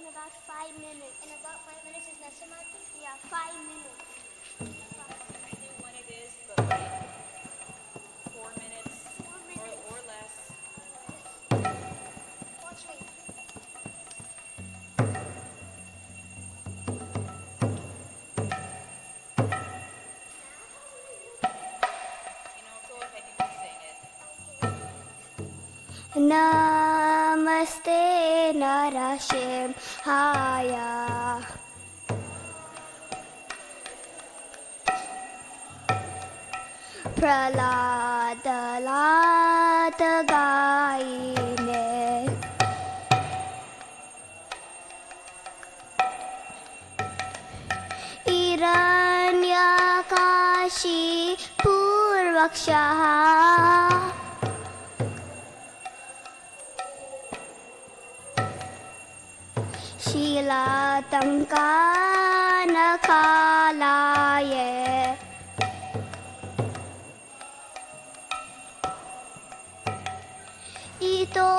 In about 5 minutes. In about 5 minutes is Nasamati? Yeah, 5 minutes. I knew when it is, but like 4 minutes, 4 minutes. or less. Watch me. You know, go ahead, you can sing it. Namaste Narashim Haya. Prahlad Gaine. Iranyakashi Purvakshaha. Shilatankanakalaye. Ito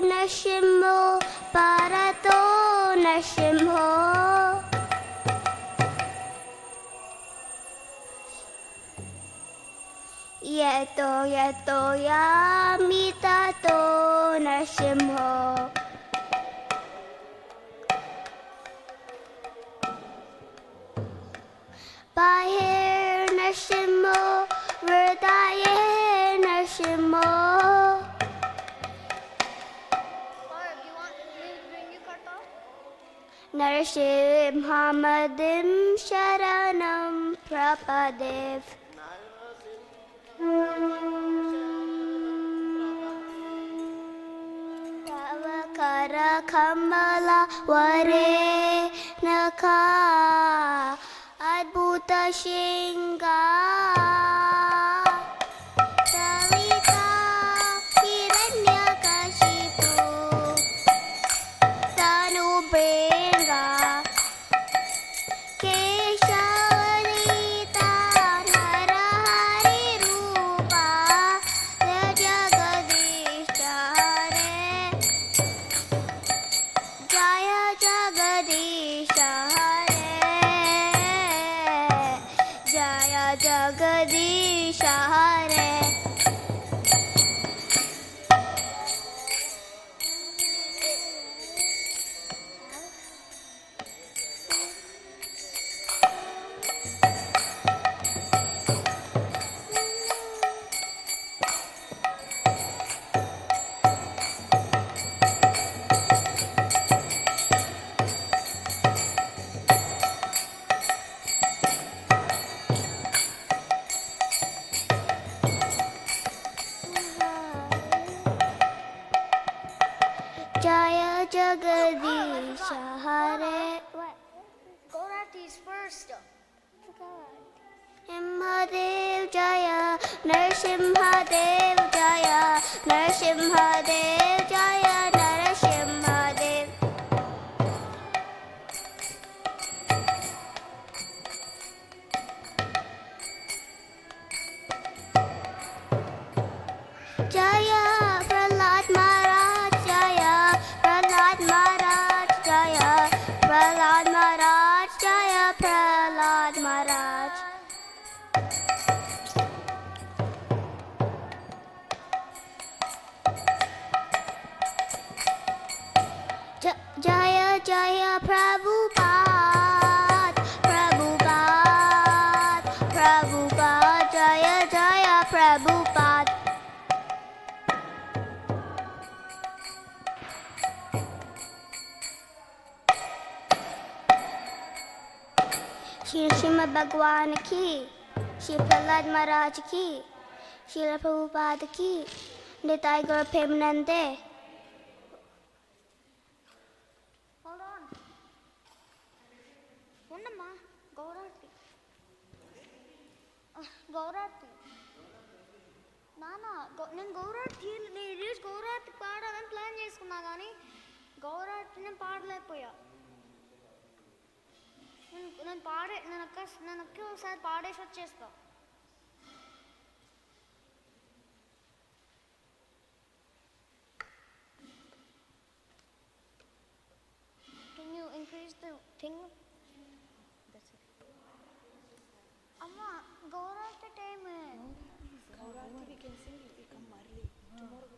nashimho parato nashimho. Yeto yamitato nashimho. Bahir nashimho, Hridaye nashimho. Barb, you want me to bring you karta? Narsimhamadim Sharanam Prapadev. Tavakara Kamala Vare Naka Adbhuta Shinga. Savita Hiranyakashipu Tanu Brenga. Keshavarita Narahari Rupa Jagadisha Hare. Jaya Jagadisha Hare. Jaya Jagadisha Hare. Jaya Jagadisha Hare. What? Go at these first. Nrsimhadev Jaya, Nrsimhadev Jaya, Nrsimhadev Jaya, Nrsimhadev. Jaya Prahlad Maharaj Jaya, Prahlad Maharaj Jaya, Prahlad Maharaj Jaya, Prahlad Maharaj. Shri Shrimad भगवान की, श्री प्रहलाद महाराज की, श्रील प्रभुपाद की, निताई गौर प्रेमानंदे. Hold on. ఉండమ్మా గౌరార్తి గౌరార్తి నాన్న నేను గౌరార్తి నేను ఈరోజు గౌరార్తి పాడాలని ప్లాన్ చేసుకున్నా కానీ గౌరార్తి నేను పాడలేకపోయా. నేను అక్క ఒకసారి పాడేసి వచ్చేస్తా. Can you increase the thing? That's it. Amma, Gaurav time. Gaurav, we can sing if we come early. Tomorrow.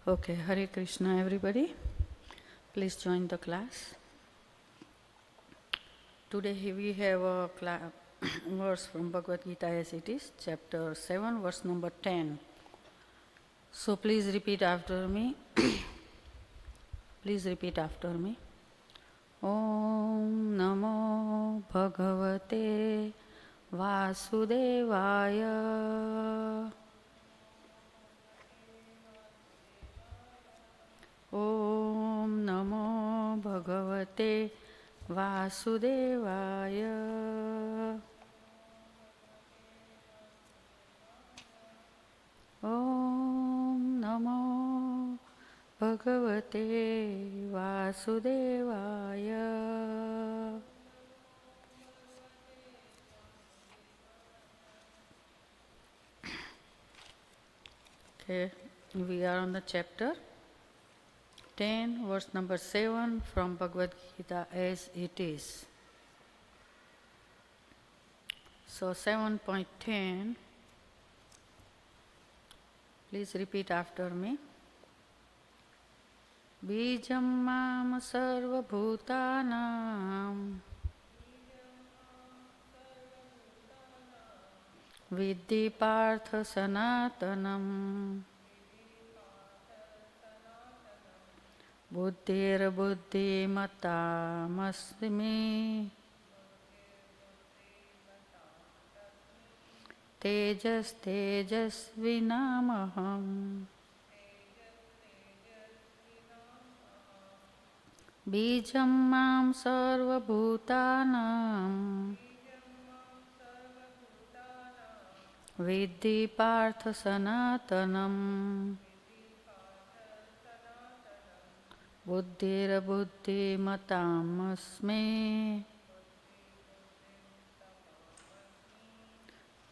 Okay, Hare Krishna everybody. Please join the class. Today we have a verse from Bhagavad Gita as it is, chapter 7, verse number 10. So please repeat after me. Please repeat after me. Om Namo Bhagavate Vasudevaya. Om Namo Bhagavate Vasudevaya. Om Namo Bhagavate Vasudevaya. Okay, we are on the chapter 10, verse number 7 from Bhagavad Gita as it is. So 7.10, please repeat after me. Bijam mam sarva bhutanam Viddhi partha sanatanam Buddhir buddhimatam Tejas tejasvinamaham Bijam mam sarva bhutanam Viddhi partha sanatanam Buddhir buddhimatam asmi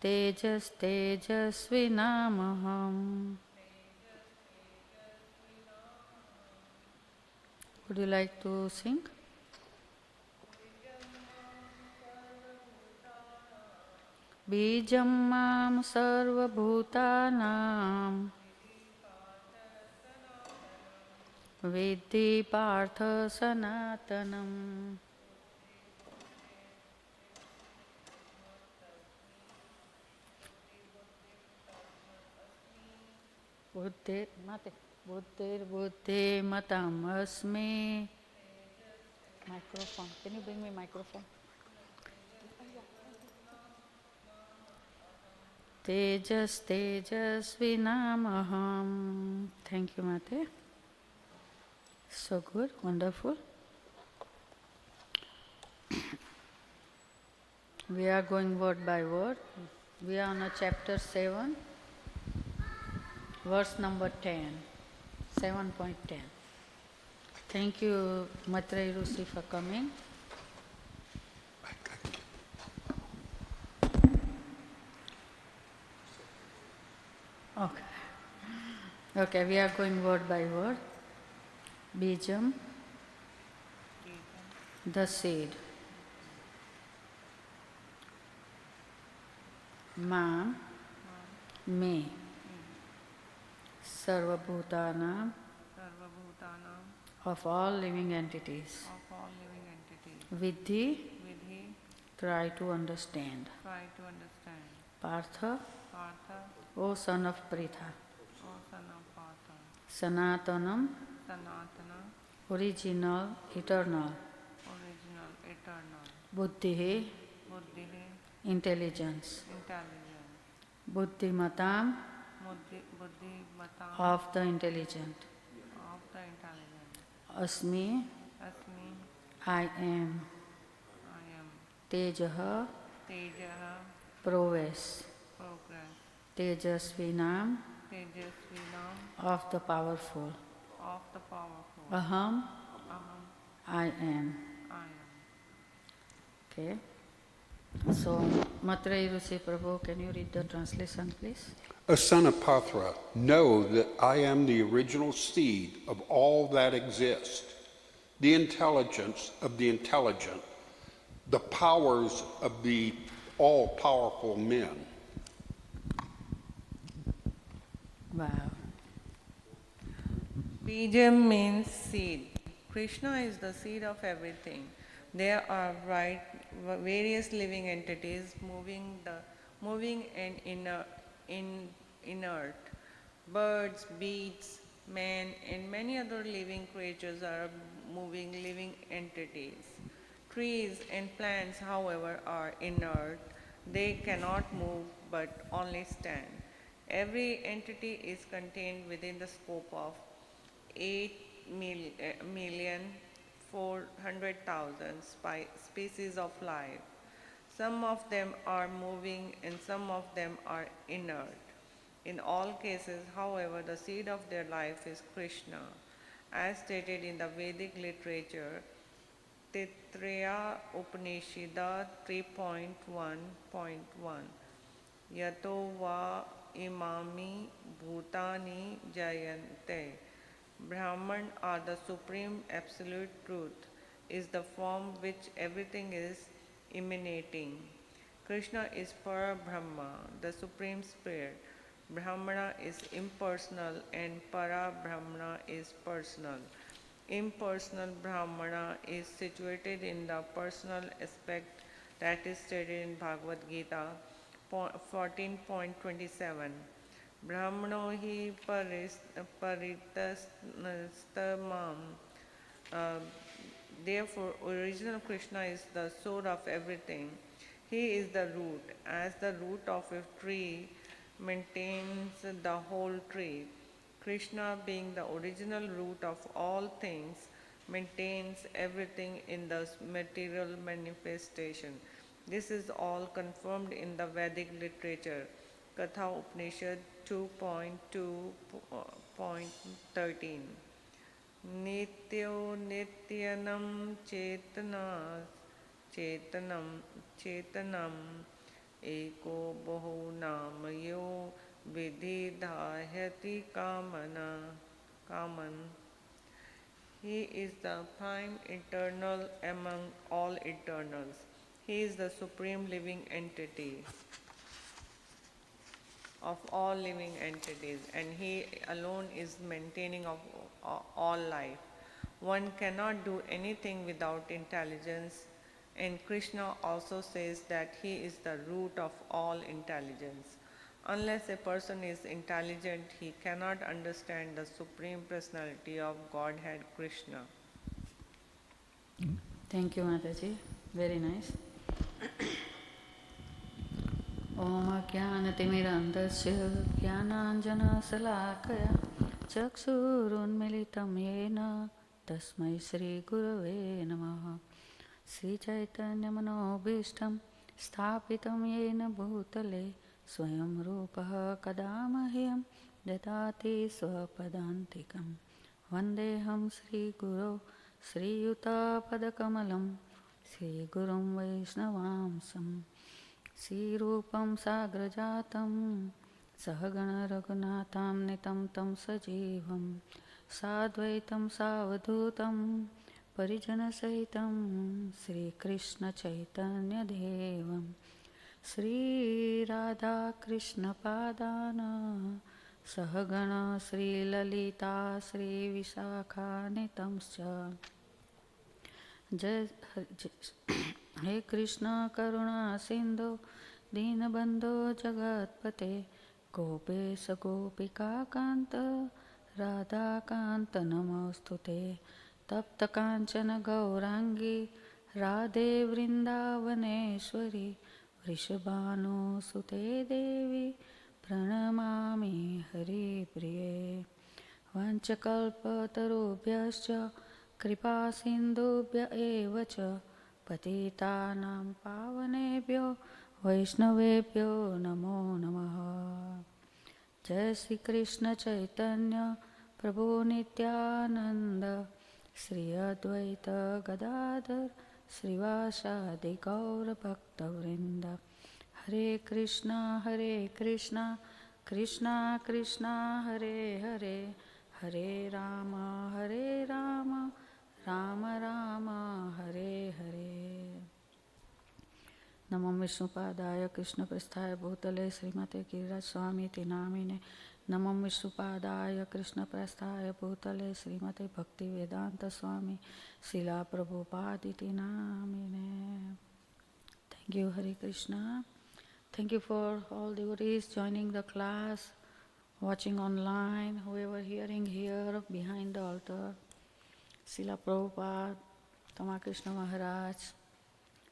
Tejas tejasvinamaham. Would you like to sing? Bijam mam sarva bhutanam Viddhi partha sanatanam Buddhir buddhimatam asmi. Microphone. Can you bring me microphone? Tejas tejasvinamaham. Thank you, Mate. So good, wonderful. We are going word by word. We are on a chapter 7, verse number 10, 7.10. Thank you, Maitreyi Rishi, for coming. Okay. Okay, we are going word by word. Bijam, the seed. Ma, me. Sarvabhutanam, of all living entities. Vidhi, try to understand. Partha, O son of Pritha. Sanatanam, original, eternal. Buddhi, intelligence. Buddhimatam, of the intelligent. Asmi, I am. Tejaha, prowess. Tejasvinam, of the powerful. Aham, I am. Okay. So, Maitreyi Rishi Prabhu, can you read the translation, please? O son of Pathra, know that I am the original seed of all that exists, the intelligence of the intelligent, the powers of the all-powerful men. Wow. Bijam means seed. Krishna is the seed of everything. There are various living entities moving and inert. Birds, beasts, men, and many other living creatures are moving living entities. Trees and plants, however, are inert. They cannot move but only stand. Every entity is contained within the scope of 8,400,000 species of life. Some of them are moving and some of them are inert. In all cases, however, the seed of their life is Krishna. As stated in the Vedic literature, Taittiriya Upanishad 3.1.1 Yato va imami bhutani jayante. Brahman are the supreme absolute truth, is the form which everything is emanating. Krishna is Para Brahma, the supreme spirit. Brahmana is impersonal and Para Brahmana is personal. Impersonal Brahmana is situated in the personal aspect that is stated in Bhagavad Gita 14.27. Brahmano hi paritastamam. Therefore, original Krishna is the source of everything. He is the root. As the root of a tree maintains the whole tree, Krishna, being the original root of all things, maintains everything in the material manifestation. This is all confirmed in the Vedic literature. Katha Upanishad 2.2.13. Nityo nityanam chetanam eko bahu namayo vididhayati kaman. He is the prime eternal among all eternals. He is the supreme living entity of all living entities, and he alone is maintaining of all life. One cannot do anything without intelligence, and Krishna also says that he is the root of all intelligence. Unless a person is intelligent, he cannot understand the Supreme Personality of Godhead Krishna. Thank you, Mataji. Very nice. Om Jnanatimirandasya Jnananjanasalakaya Chaksurunmilitam Yena Tasmai Shri Gurave Namaha Sri Chaitanya Manobhishtam Sthapitam Yena Bhutale Swayam Rupaha Kadamahyam Dadati Swapadantikam Vandeham Sri Guru Sri Yuta Padakamalam Sri Gurum Vaishnavamsam Sri Rupam Sagrajatam Sahagana Raghunatham Nitam Tam Sajivam Sadvaitam Savadhutam Parijana Sahitam Sri Krishna Chaitanya Devam Sri Radha Krishna Padana Sahagana Sri Lalita Sri Visakha Nitamscha He Krishna Karuna Sindhu Dinabandho Jagatpate Gopesa Gopika Kanta Radha Kanta Namostute Tapta Kanchana Gaurangi Radhe Vrindavaneshwari Vrishabhanu Sute Devi Pranamami Hari Priye Vanchakalpatarubhyascha Kripa Sindhubhya Evacha Patitanam Pavanebhyo Vaishnavebhyo Namo Namaha Jai Sri Krishna Chaitanya Prabhu Nityananda Sri Advaita Gadadhar Srivasadi Gaura Bhakta Vrinda Hare Krishna Krishna Krishna Hare Hare Hare Rama Rama Rama Hare Hare Namo Vishnupadaya Krishna Prasthaya Bhutale Srimate Giriraj Swami Ti Namine नमं विष्णुपादाय कृष्णप्रस्थाय भूतले श्रीमते भक्तिवेदांत स्वामी शिला प्रभुपादिति नामिने. Thank you, Hare Krishna. Thank you for all devotees joining the class, watching online, whoever hearing here behind the altar. Srila Prabhupada, Tama Krishna Maharaj.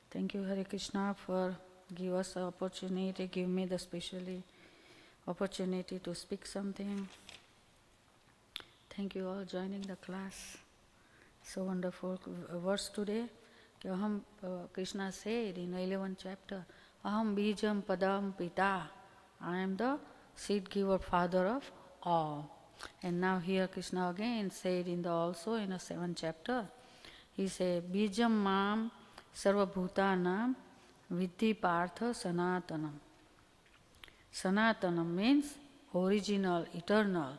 Thank you, Hare Krishna, for give us the opportunity, give me the specially opportunity to speak something. Thank you all joining the class. So wonderful verse today. Krishna said in 11th chapter, Aham bijam padam pita. I am the seed giver, father of all. And now here Krishna again said also in the 7th chapter, he said, Bijam mam sarva bhutanam vidhi partha sanatanam. Sanatanam means original, eternal.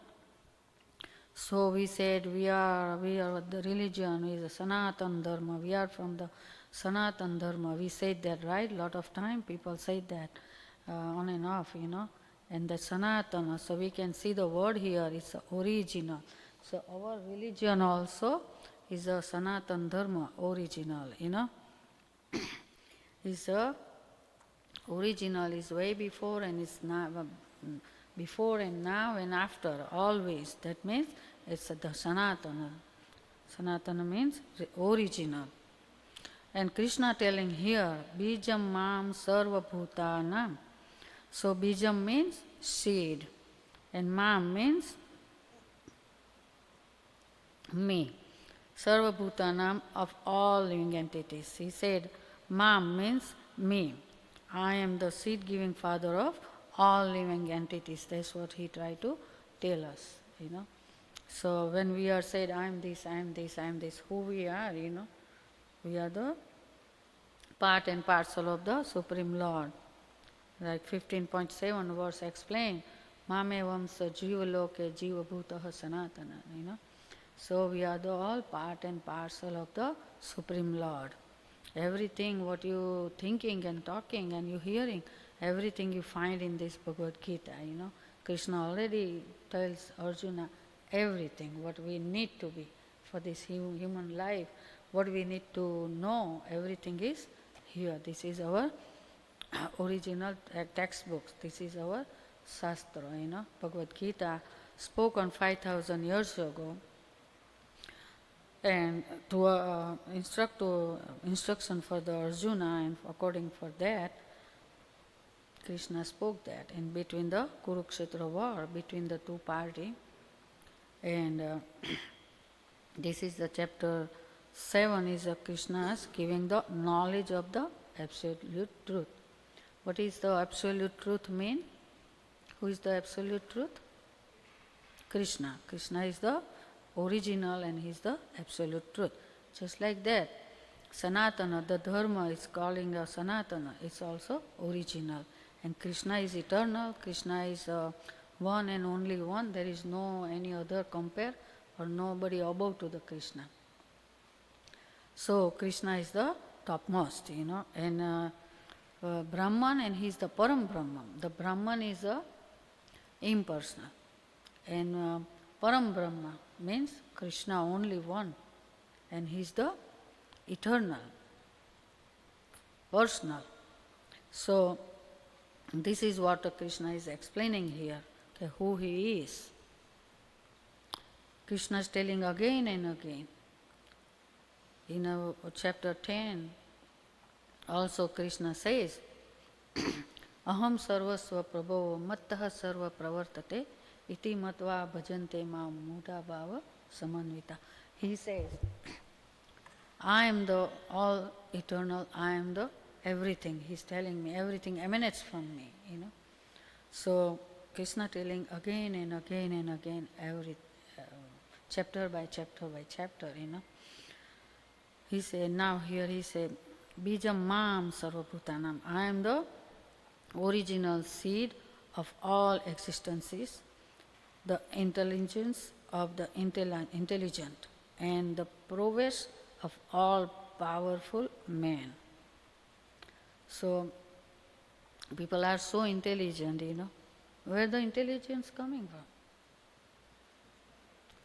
So we said we are the religion is a Sanatan Dharma. We are from the Sanatan Dharma. We said that, right? Lot of time people say that on and off, And the Sanatana, so we can see the word here, it's original. So our religion also is a Sanatan Dharma, original, Is a original is way before and it's now before and now and after, always. That means it's the Sanatana. Sanatana means original. And Krishna telling here, Bijam mam sarva bhutanam. So Bijam means seed and mam means me. Sarva bhutanam, of all living entities. He said, mam means me. I am the seed-giving father of all living entities. That's what he tried to tell us, So when we are said, I am this, I am this, I am this, who we are, We are the part and parcel of the Supreme Lord. Like 15.7 verse explain, Mame vamsa jiva loke jiva bhutaha sanatana, So we are the all part and parcel of the Supreme Lord. Everything what you thinking and talking and you hearing, everything you find in this Bhagavad Gita, Krishna already tells Arjuna everything what we need to be for this human life, what we need to know, everything is here. This is our original textbooks. This is our Shastra, Bhagavad Gita spoken 5,000 years ago. And to instruction for the Arjuna, and according for that, Krishna spoke that in between the Kurukshetra war, between the two parties. And this is the chapter 7 is Krishna's giving the knowledge of the absolute truth. What is the absolute truth mean? Who is the absolute truth? Krishna. Krishna is the original and he is the absolute truth. Just like that, Sanatana, the Dharma is calling a Sanatana, it's also original. And Krishna is eternal, Krishna is one and only one, there is no any other compare or nobody above to the Krishna. So Krishna is the topmost, and Brahman, and he is the Param Brahman. The Brahman is impersonal, and Param Brahma means Krishna only one, and he is the eternal, personal. So this is what Krishna is explaining here, who he is. Krishna is telling again and again. In chapter 10, also Krishna says, Aham sarvasva prabhavo mattah sarva pravartate iti matva bhajante ma mudha bhava samanvita. He says, I am the all eternal, I am the everything. He's telling me everything emanates from me, So Krishna telling again and again and again, every chapter by chapter by chapter, He said, now here he said, Bijam mam sarvabhutanam. I am the original seed of all existences, the intelligence of the intelligent, and the prowess of all powerful men. So people are so intelligent, Where the intelligence coming from?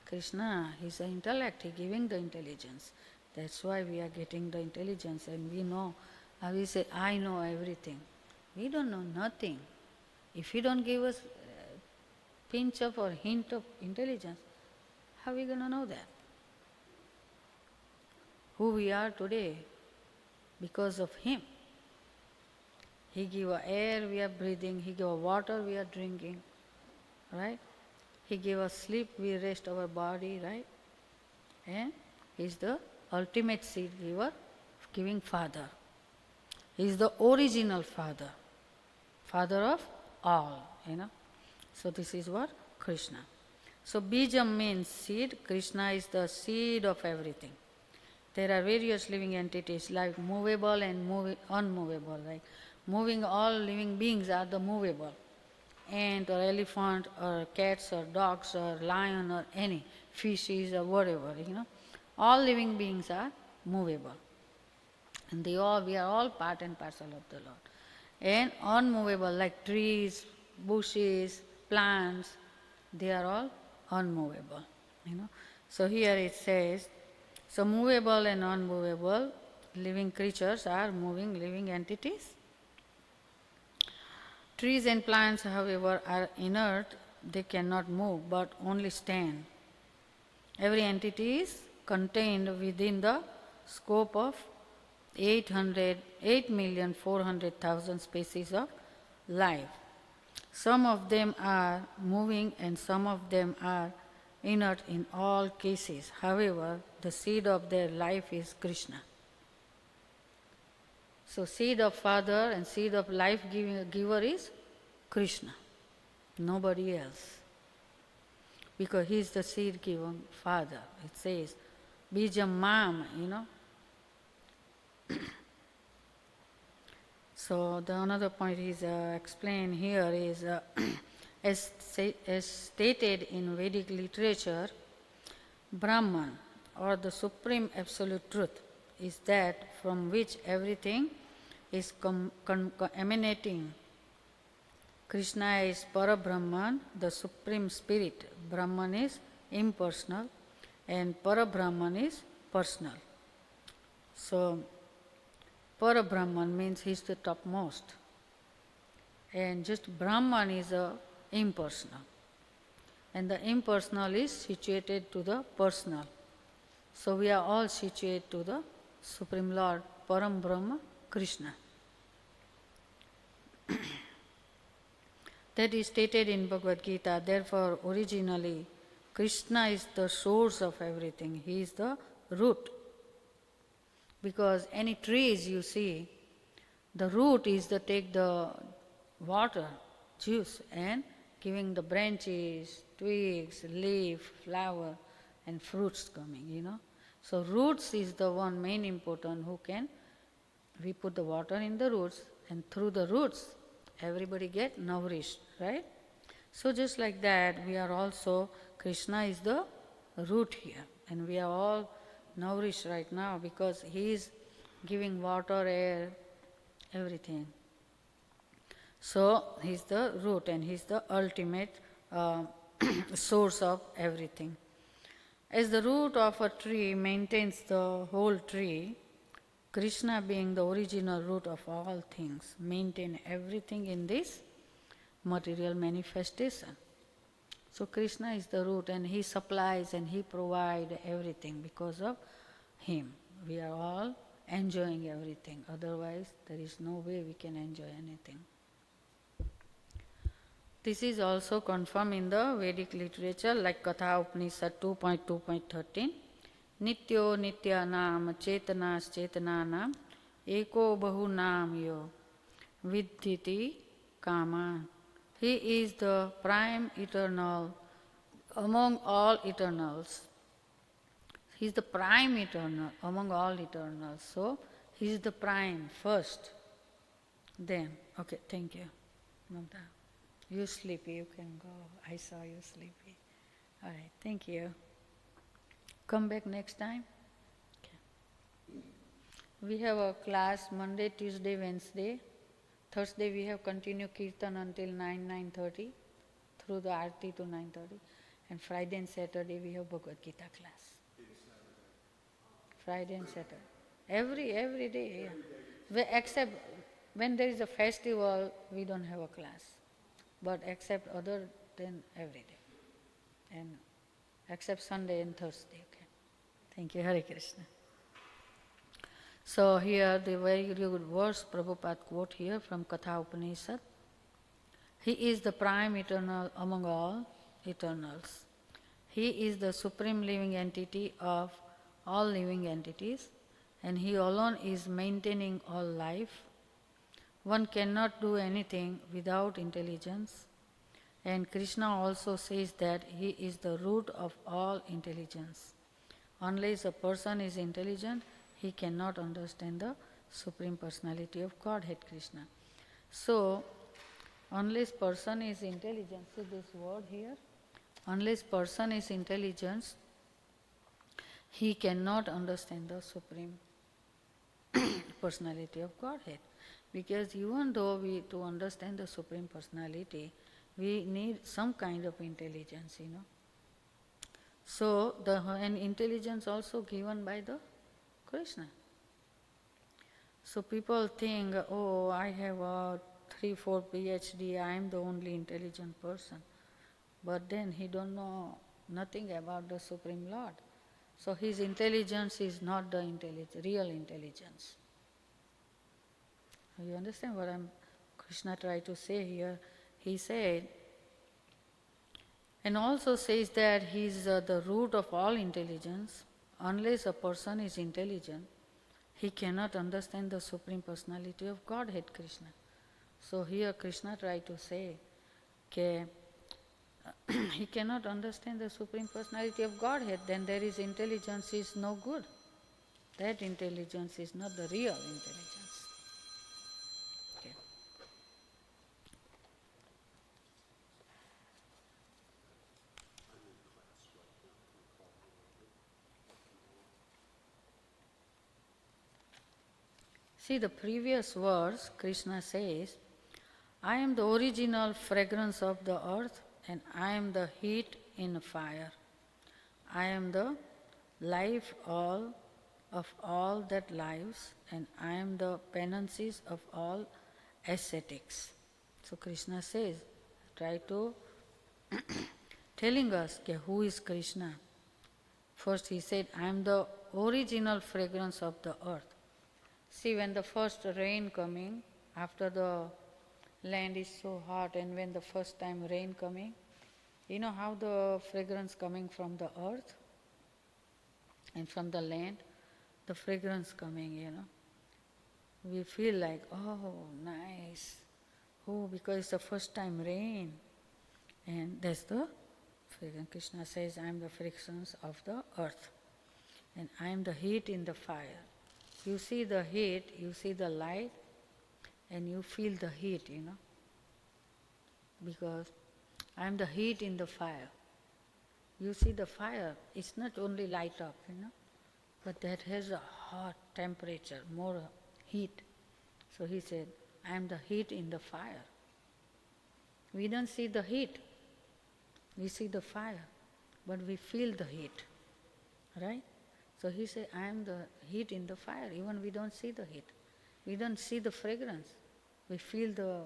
Krishna, He's the intellect, He giving the intelligence. That's why we are getting the intelligence and we know. We say, I know everything. We don't know nothing. If He don't give us pinch of or hint of intelligence, how are we going to know that? Who we are today, because of Him. He give us air we are breathing, He give us water we are drinking, right? He give us sleep, we rest our body, right? And He is the ultimate seed giver, giving Father. He is the original Father, Father of all, So this is what Krishna. So Bijam means seed, Krishna is the seed of everything. There are various living entities like movable and unmovable. Like moving, all living beings are the movable. Ant or elephant or cats or dogs or lion or any fishes or whatever, All living beings are movable. And we are all part and parcel of the Lord. And unmovable like trees, bushes, plants, they are all unmovable. So here it says, so movable and unmovable living creatures are moving living entities. Trees and plants, however, are inert, they cannot move but only stand. Every entity is contained within the scope of 8,400,000 species of life. Some of them are moving and some of them are inert in all cases. However, the seed of their life is Krishna. So seed of Father and seed of life giver is Krishna, nobody else. Because He is the seed giver Father. It says, Bijam Mam, So the another point is explained here is, as stated in Vedic literature, Brahman or the supreme absolute truth is that from which everything is emanating. Krishna is Parabrahman, the supreme spirit. Brahman is impersonal and Parabrahman is personal. So Parabrahman means he is the topmost, and just Brahman is impersonal, and the impersonal is situated to the personal. So we are all situated to the Supreme Lord, Param Brahma, Krishna. That is stated in Bhagavad Gita. Therefore, originally, Krishna is the source of everything. He is the root. Because any trees you see, the root is to take the water, juice, and giving the branches, twigs, leaf, flower, and fruits coming, So roots is the one main important we put the water in the roots, and through the roots, everybody get nourished, right? So just like that, we are also, Krishna is the root here, and we are all nourished right now because He is giving water, air, everything. So He is the root and He is the ultimate source of everything. As the root of a tree maintains the whole tree, Krishna being the original root of all things, maintain everything in this material manifestation. So Krishna is the root and He supplies and He provides everything. Because of Him, we are all enjoying everything. Otherwise, there is no way we can enjoy anything. This is also confirmed in the Vedic literature like Katha Upanishad 2.2.13. Nityo nityanam chetanas chetananam eko bahunam yo vidhiti kaman. He is the prime eternal among all eternals. He is the prime eternal among all eternals. So, He is the prime first. Then, okay, thank you. Mamta. You sleepy, you can go. I saw you sleepy. All right, thank you. Come back next time. Okay. We have a class Monday, Tuesday, Wednesday. Thursday we have continued Kirtan until 9:30. through the Aarti to 9:30. And Friday and Saturday we have Bhagavad Gita class. Friday and Saturday. Every day, yeah. Except when there is a festival, we don't have a class. But except other than every day. And except Sunday and Thursday. Okay. Thank you, Hare Krishna. So here the very good verse Prabhupada quote here from Katha Upanishad. He is the prime eternal among all eternals. He is the supreme living entity of all living entities, and He alone is maintaining all life. One cannot do anything without intelligence, and Krishna also says that He is the root of all intelligence. Unless a person is intelligent, he cannot understand the Supreme Personality of Godhead Krishna. So, unless person is intelligent, see this word here, unless person is intelligent, he cannot understand the Supreme Personality of Godhead. Because even though to understand the Supreme Personality, we need some kind of intelligence, So, and intelligence also given by the Krishna. So people think, oh, I have a 3-4 PhD, I am the only intelligent person. But then he don't know nothing about the Supreme Lord. So his intelligence is not the real intelligence. You understand what Krishna tried to say here? He said, and also says that he is the root of all intelligence. Unless a person is intelligent, he cannot understand the Supreme Personality of Godhead Krishna. So here Krishna tried to say that he cannot understand the Supreme Personality of Godhead, then there is intelligence is no good. That intelligence is not the real intelligence. Okay. See the previous verse, Krishna says, I am the original fragrance of the earth and I am the heat in fire. I am the life of all that lives and I am the penances of all ascetics. So Krishna says, try to telling us who is Krishna. First he said, I am the original fragrance of the earth. See, when the first rain coming, after the land is so hot and when the first time rain coming, you know how the fragrance coming from the earth and from the land, the fragrance coming, We feel like, oh, nice. Oh, because it's the first time rain. And that's the fragrance. Krishna says, I am the fragrance of the earth and I am the heat in the fire. You see the heat, you see the light, and you feel the heat, Because I am the heat in the fire. You see the fire, it's not only light up, but that has a hot temperature, more heat. So he said, I am the heat in the fire. We don't see the heat, we see the fire, but we feel the heat, right? So he said, I am the heat in the fire. Even we don't see the heat. We don't see the fragrance. We feel the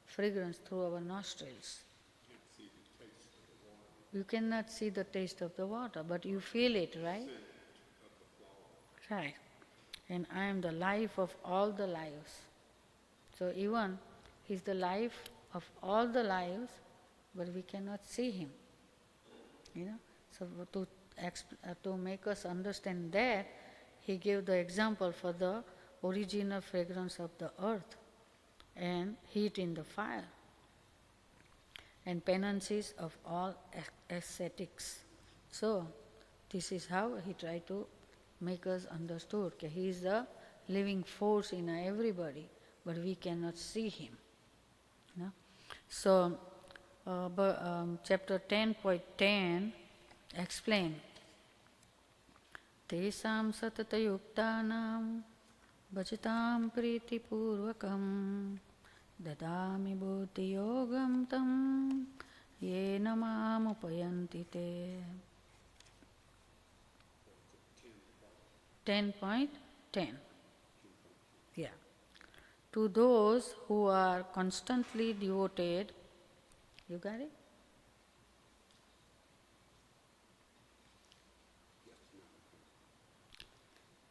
fragrance through our nostrils. You cannot see the taste of the water, but you feel it, right? Right. And I am the life of all the lives. So even he's the life of all the lives, but we cannot see him. So to make us understand that, he gave the example for the original fragrance of the earth and heat in the fire and penances of all ascetics. So this is how he tried to make us understood. He is the living force in everybody, but we cannot see him. So chapter 10.10 explain Tesam satatayuktanam bhajatam pritipurvakam dadami buddhi yogam tam ye yantite. 10.10. Yeah. To those who are constantly devoted, you got it?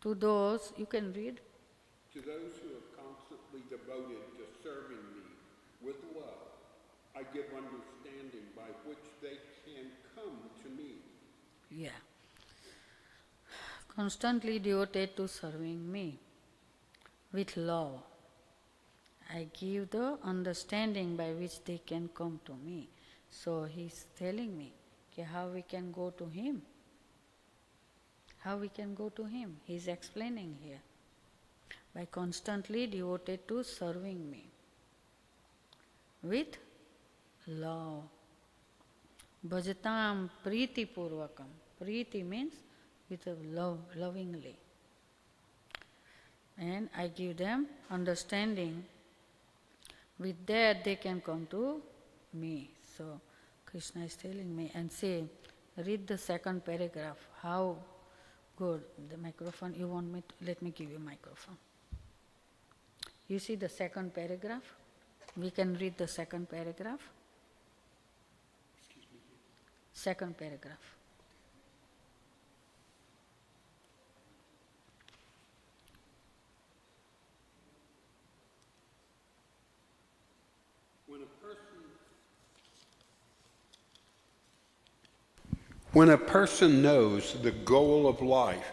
To those, you can read. To those who are constantly devoted to serving me with love, I give understanding by which they can come to me. Yeah. Constantly devoted to serving me with love. I give the understanding by which they can come to me. So he's telling me how we can go to him. How we can go to him. He's explaining here. By constantly devoted to serving me with love. Bhajatam priti purvakam. Priti means with a love, lovingly. And I give them understanding. With that they can come to me. So Krishna is telling me, and say, read the second paragraph. How good. The microphone, you want me to, let me give you microphone. You see the second paragraph? We can read the second paragraph. Second paragraph. When a person knows the goal of life,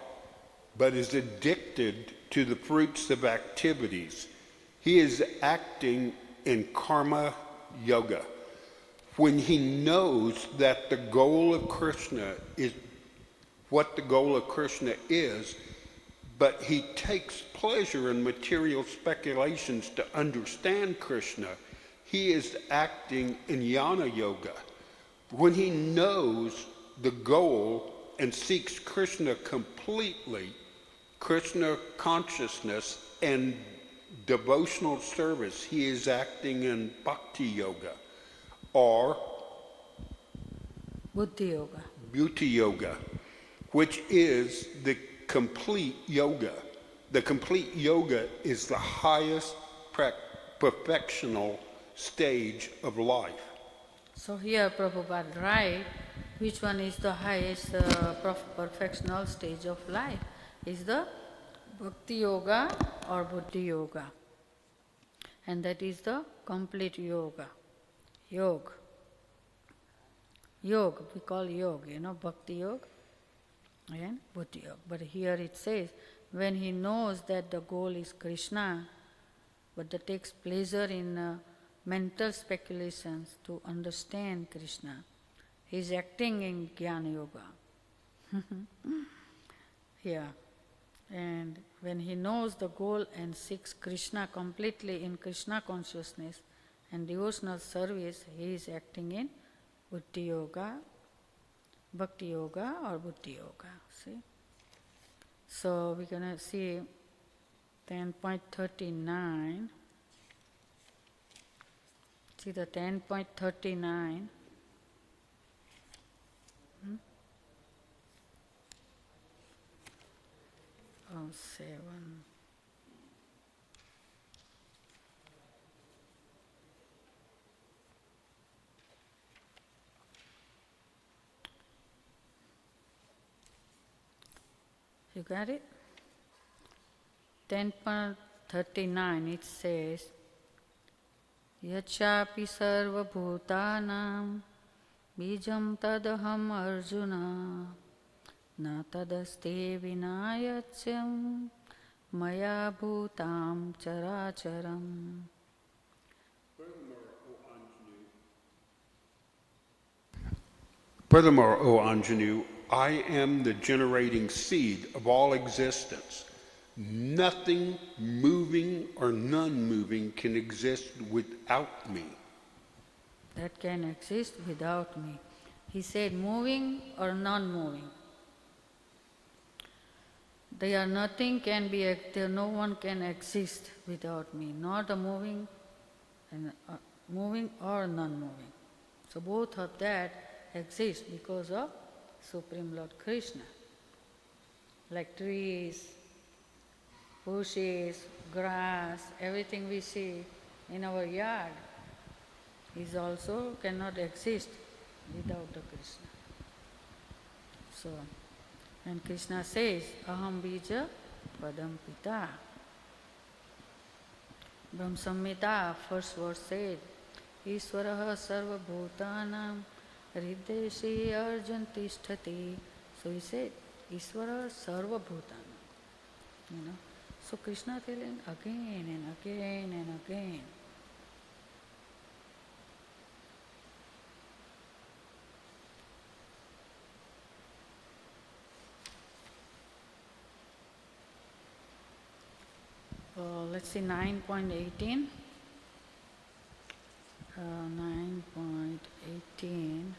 but is addicted to the fruits of activities, he is acting in karma yoga. When he knows that the goal of Krishna is what the goal of Krishna is, but he takes pleasure in material speculations to understand Krishna, he is acting in jnana yoga. When he knows the goal and seeks Krishna completely, Krishna consciousness and devotional service, he is acting in bhakti yoga or Buddhi yoga. beauty yoga, which is the complete yoga. The complete yoga is the highest perfectional stage of life. So here Prabhupada write, which one is the highest perfectional stage of life? Is the Bhakti Yoga or Buddhi Yoga. And that is the complete yoga. Yoga. Yoga, we call yoga, Bhakti Yoga and Buddhi Yoga. But here it says, when he knows that the goal is Krishna, but that takes pleasure in mental speculations to understand Krishna, he is acting in Jnana Yoga. Yeah. And when he knows the goal and seeks Krishna completely in Krishna consciousness and devotional service, he is acting in Buddhi Yoga, Bhakti Yoga or Buddhi Yoga. See? So we're going to see 10.39. See the 10.39. Oh, 7. You got it? 10.39 it says, Yachapi sarva bhutanam bijam tadaham arjuna na tadaste vinayachyam maya bhutam characharam. Furthermore, O Anjanu, I am the generating seed of all existence. Nothing moving or non-moving can exist without me. That can exist without me. He said moving or non-moving. They are nothing can be, no one can exist without me, not a moving and moving or non-moving. So both of that exists because of Supreme Lord Krishna. Like trees, bushes, grass, everything we see in our yard is also cannot exist without the Krishna. So, and Krishna says, Aham bija padam pita. Brahma Samhita, first verse said, Ishvaraha sarva bhutanam hrideshi arjan tisthati. So he said, Ishvara sarva bhutanam. So Krishna telling again and again and again. Let's see 9.18. 9.18.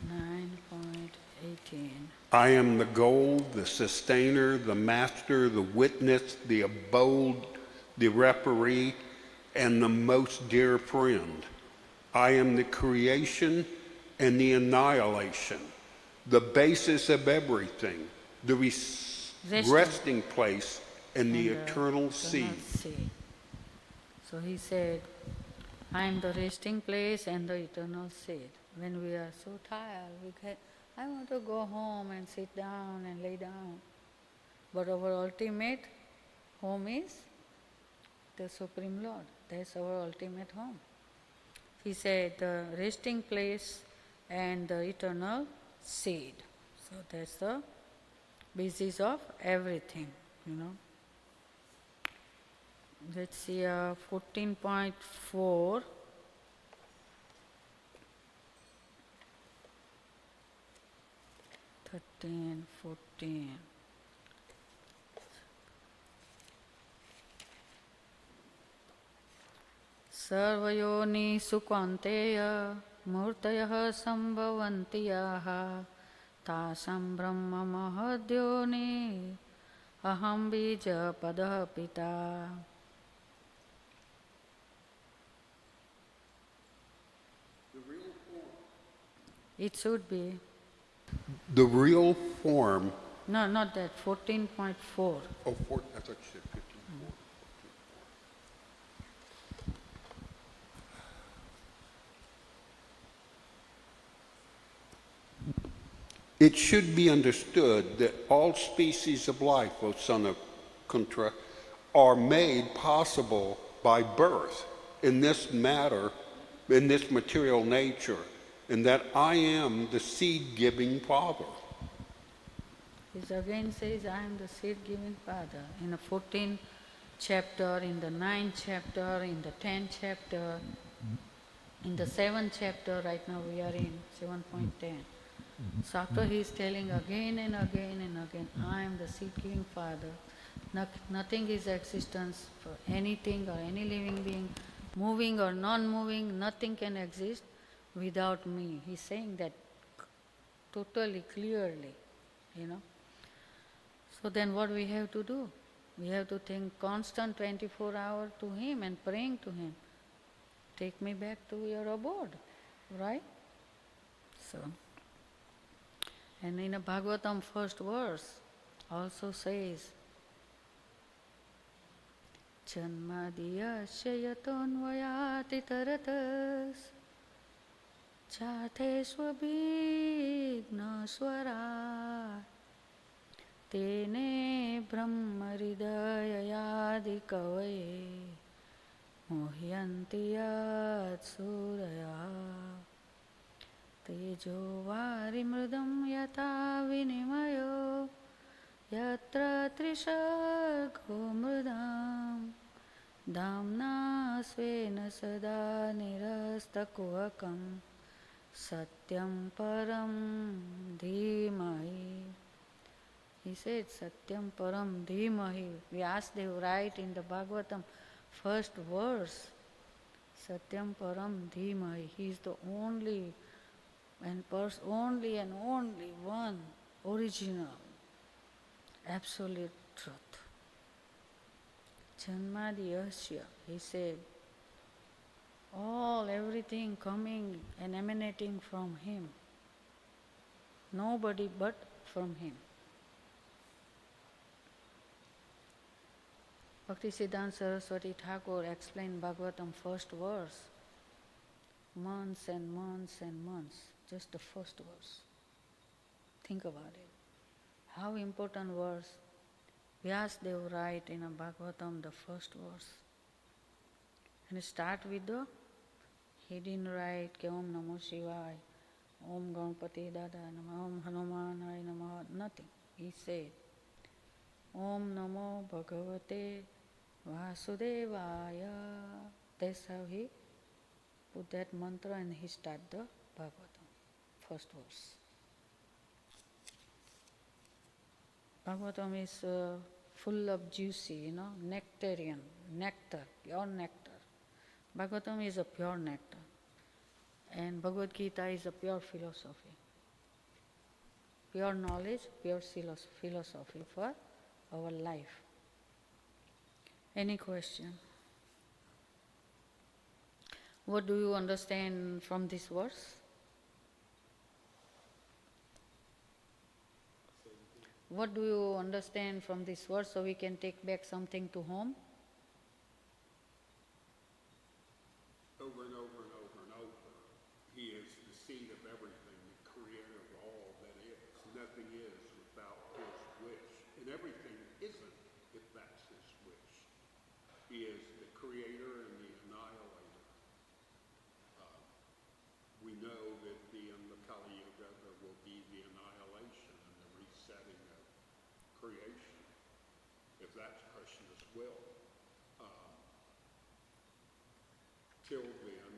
9.18. I am the goal, the sustainer, the master, the witness, the abode, the referee, and the most dear friend. I am the creation and the annihilation, the basis of everything, the resting place and the eternal seed. So he said, I am the resting place and the eternal seed. When we are so tired, I want to go home and sit down and lay down. But our ultimate home is the Supreme Lord. That's our ultimate home. He said the resting place and the eternal seed. So that's the basis of everything, Let's see 14.4. Thirteen, 14. Sarvayonishu kvanteya murtayah sambhavanti yaha tasam brahma mahadyoni aham bija padah pita. It should be. The real form. No, not that. 14.4. Oh, I thought you said 15.4. It should be understood that all species of life, O son of Kuntra, are made possible by birth in this matter, in this material nature, and that I am the seed-giving Father. He again says, I am the seed-giving Father. In the 14th chapter, in the 9th chapter, in the 10th chapter, in the 7th chapter, right now we are in 7.10. So after he is telling again and again and again, I am the seed-giving Father. Nothing is existence for anything or any living being, moving or non-moving, nothing can exist without me. He's saying that totally clearly, So then what we have to do? We have to think constant 24 hours to him and praying to him. Take me back to your abode, right? So, and in a Bhagavatam first verse also says, Janmadiyasya yatonvayati taratas Chathesvabhigna swara Tene brahmaridayayadi kavaye Mohyanti yat suraya Tejo varimridam yata vinimayo Yatra trishargo mridam Damna svena sada nirastakuakam Satyam param dhimahi. He said, Satyam param dhimahi. Vyasadeva write in the Bhagavatam, first verse, Satyam param dhimahi. He is the only and only one original, absolute truth. Janmadiyasya, he said, all, everything coming and emanating from him. Nobody but from him. Bhaktisiddhanta Saraswati Thakur explained Bhagavatam first verse. Months and months and months, just the first verse. Think about it. How important verse. Vyasadeva write in a Bhagavatam the first verse. And start with the, he didn't write Ke Om Namo Shivaya, Om Ganpati Dada Nama, Om Hanumanaya Nama, nothing. He said, Om Namo Bhagavate Vasudevaya. That's how he put that mantra and he start the Bhagavatam, first verse. Bhagavatam is full of juicy, nectarian, nectar, pure nectar. Bhagavatam is a pure nectar. And Bhagavad Gita is a pure philosophy. Pure knowledge, pure philosophy for our life. Any question? What do you understand from this verse? What do you understand from this verse so we can take back something to home? Over and over and over and over, he is the seed of everything, the creator of all that is. Nothing is without his wish, and everything isn't if that's his wish. He is the creator and the annihilator. We know that in the Kali Yuga there will be the annihilation and the resetting of creation, if that's Krishna's will. Till then,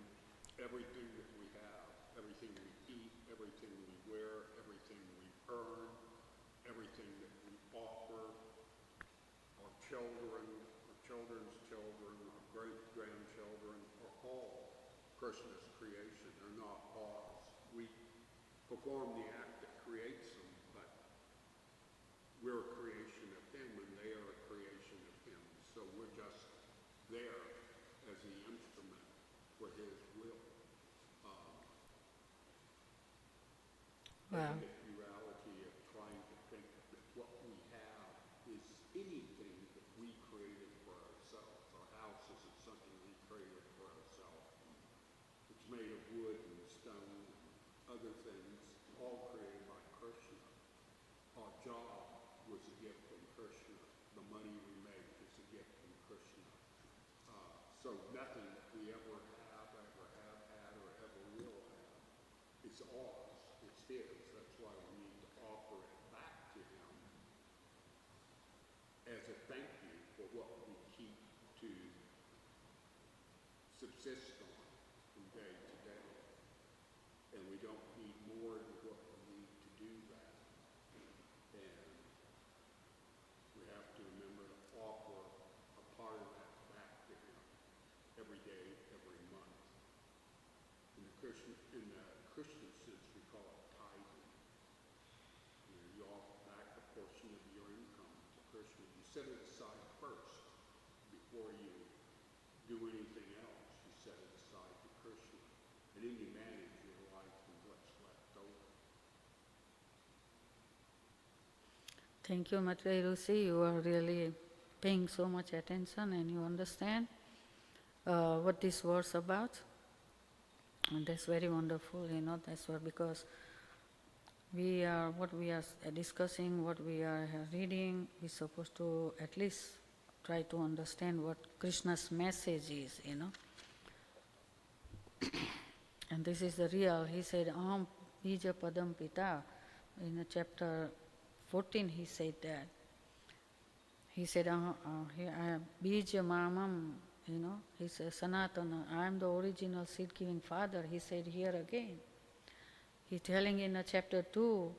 everything that we have, everything we eat, everything we wear, everything we earn, everything that we offer, our children, our children's children, our great-grandchildren are all Krishna's creation. They're not ours. We perform the act that creates them, but we're a creation of him and they are a creation of him. So we're just there as the instrument for his will. Wow. The duality of trying to think that what we have is anything that we created for ourselves. Our house isn't something we created for ourselves. It's made of wood and stone and other things, all created by Krishna. Our job was a gift from Krishna. The money we make is a gift from Krishna. So nothing that we ever have had, or ever will have is ours. It's his. That's why we need to offer it back to him as a thank you for what we keep to subsist on from day to day. And we don't need more than what we need to do that. And we have to remember to offer a part of that back to him every day, every month. In the Christian sense, we call it tithing. You offer back a portion of your income to Krishna. You set it aside first before you do anything else. You set it aside to Krishna. And then you manage your life and what's left over. Thank you, Matre Rusi. You are really paying so much attention and you understand what this verse about. And that's very wonderful, that's what, because what we are discussing, what we are reading, we're supposed to at least try to understand what Krishna's message is, And this is the real, he said, Aham Bija Padam Pita. In chapter 14 he said that. He said, Bija Mamam, he said, Sanatana, I am the original seed-giving father. He said here again. He's telling in chapter 2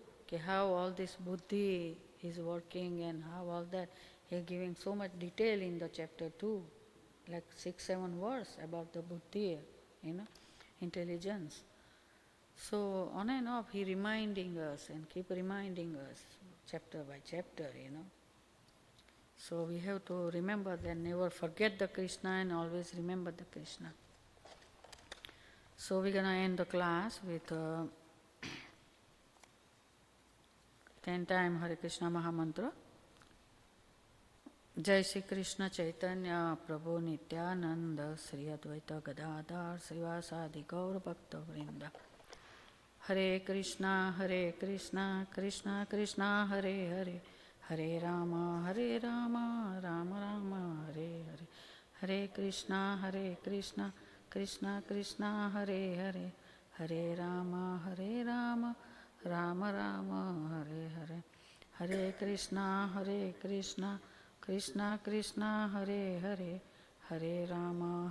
how all this buddhi is working and how all that. He's giving so much detail in the chapter 2, like 6-7 verse about the buddhi, intelligence. So on and off he reminding us and keep reminding us chapter by chapter, So we have to remember that, never forget the Krishna and always remember the Krishna. So we're going to end the class with 10 times Hare Krishna Mahamantra. Jai Shri Krishna Chaitanya Prabhu Nityananda Sri Advaita Gadadhar Srivasadi Gaur Bhakta Vrinda. Hare Krishna Krishna Krishna Hare Hare Hare Rama Rama Rama Hare Hare Hare Krishna Krishna Krishna Hare Hare Hare Rama Rama Rama Hare Hare Hare Krishna Krishna Krishna Hare Hare Hare Rama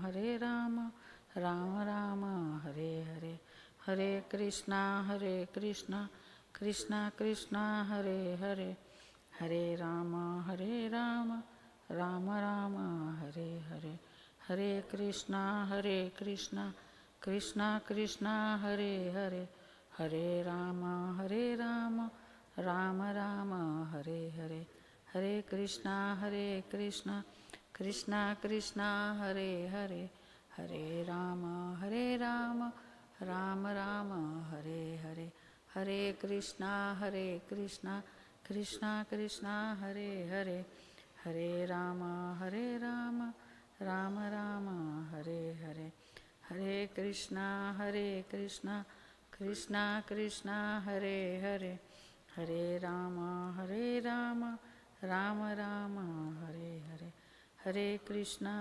Rama Rama Hare Hare Hare Krishna Krishna Krishna Hare Hare Hare Rama Rama Rama Hare Hare Hare Krishna Krishna Krishna Hare Hare Hare Rama Rama Rama Hare Hare Hare Krishna Krishna Krishna Hare Hare Hare Rama Rama Rama Hare Hare Hare Krishna Krishna Krishna Hare Hare Hare Rama Rama Rama Hare Hare Hare Krishna Krishna Krishna Hare Hare Hare Rama Rama Rama Hare Hare Hare Krishna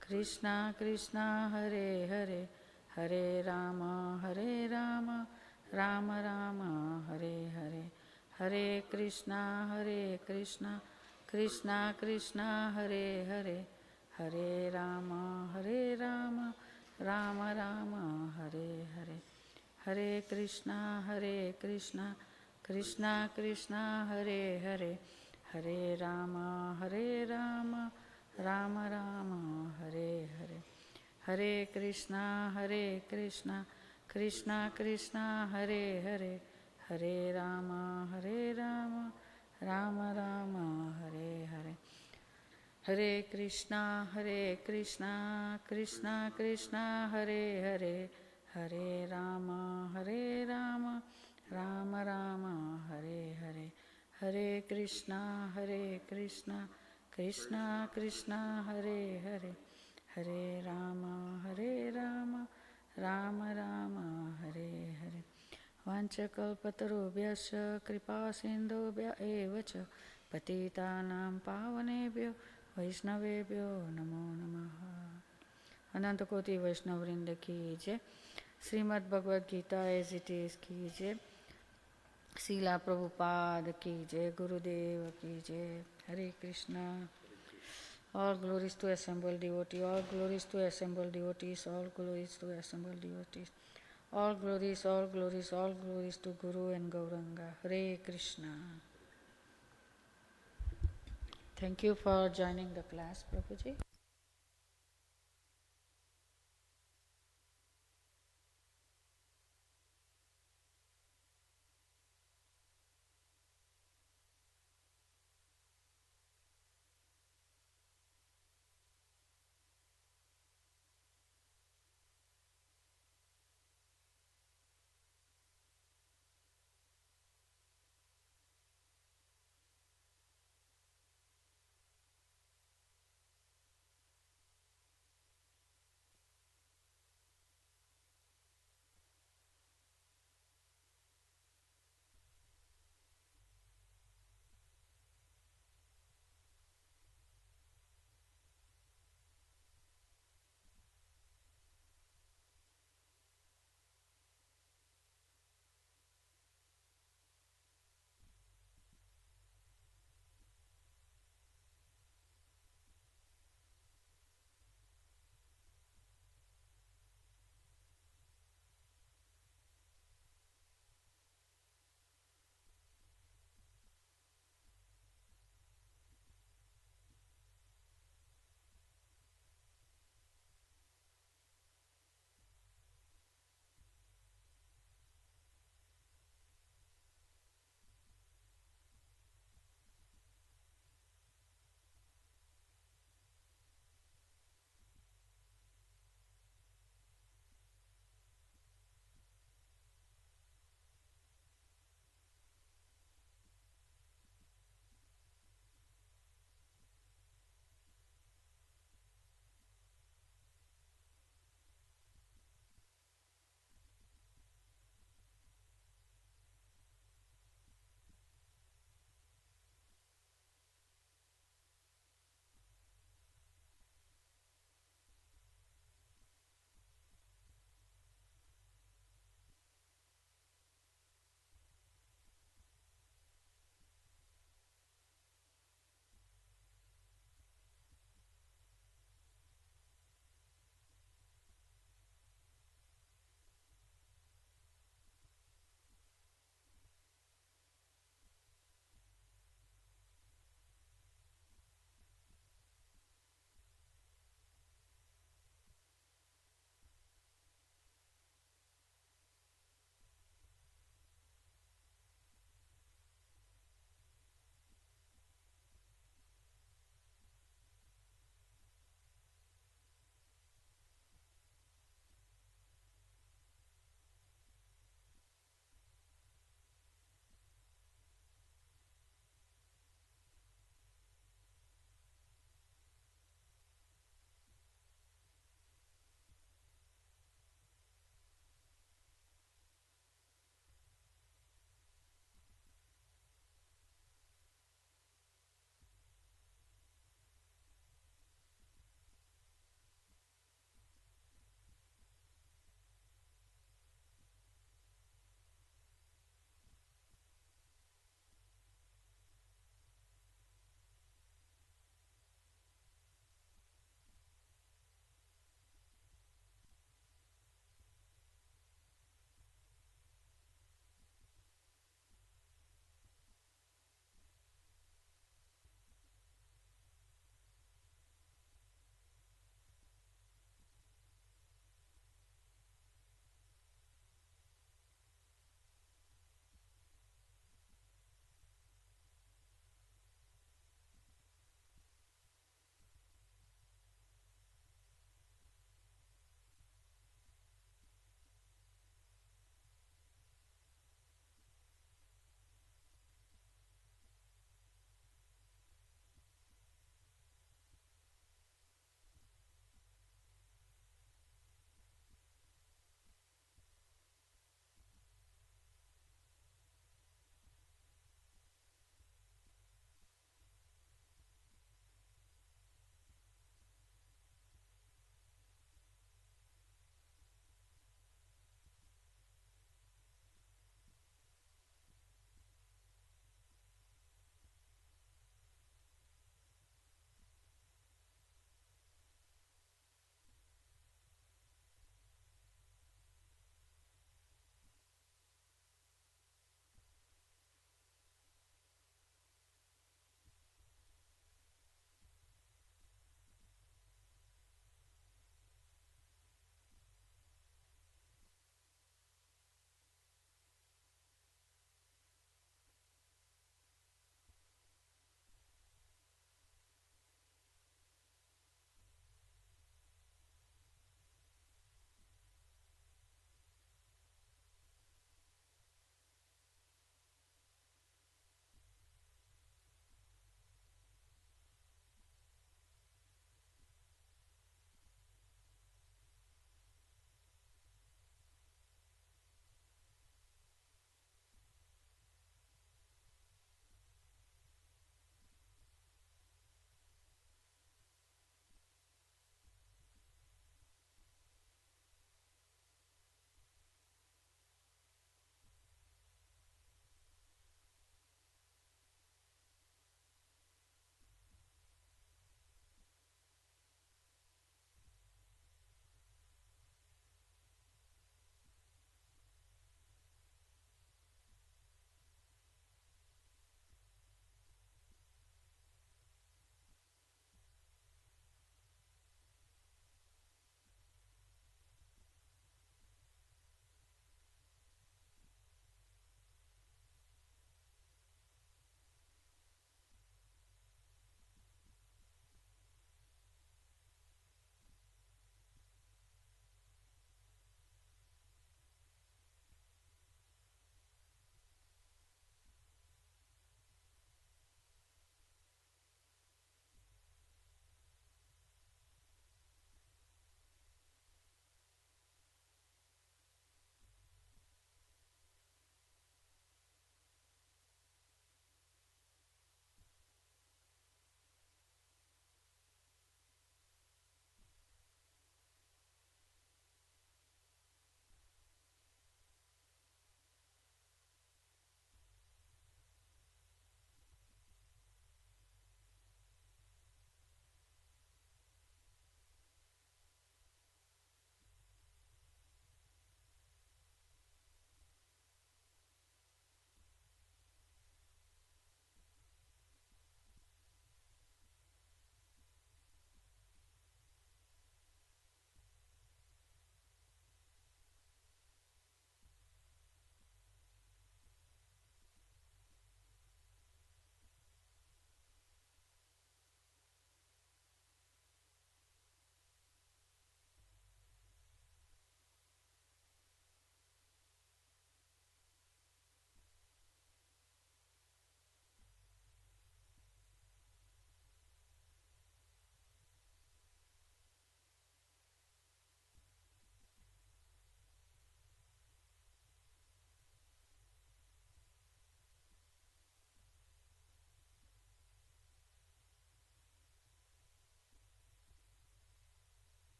Krishna Krishna Hare Hare Hare Rama Rama Rama Hare Hare Hare Krishna Krishna Krishna Hare Hare Hare Rama Rama Rama Hare Hare Hare Krishna Krishna Krishna Hare Hare Hare Rama Rama Rama Hare Hare Hare Krishna Krishna Krishna Hare Hare Hare Rama Rama Rama Hare Hare Hare Krishna Krishna Krishna Hare Hare Hare Rama Rama Rama Hare Hare Hare Krishna Krishna Krishna Hare Hare Hare Rama Rama Rama Hare Hare Vanchakalpatarubhyascha kripa sindhubhya eva cha patitanam pavanebhyo Vaishnavebhyo Namo Namaha. Ananta Koti Vaishnavrinda ki jai. Srimad Bhagavad Gita as it is ki jai. Srila Prabhupada ki jai. Gurudeva ki jai. Hare Krishna. All glories to assembled devotee. All glories to assembled devotees. All glories to assembled devotees. All glories to Guru and Gauranga. Hare Krishna. Thank you for joining the class, Prabhuji.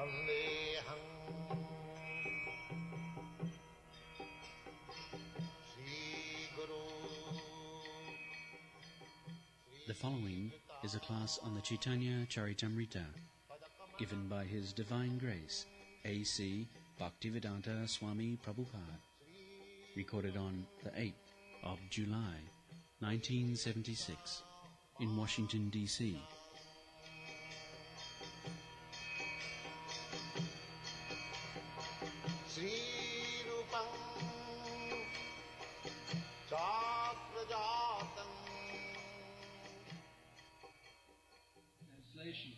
Vandeham Sri Guru. The following is a class on the Chaitanya Charitamrita, given by His Divine Grace, A.C. Bhaktivedanta Swami Prabhupada, recorded on the 8th of July, 1976, in Washington, D.C. Sri Rupam Chakrajatam. Translation.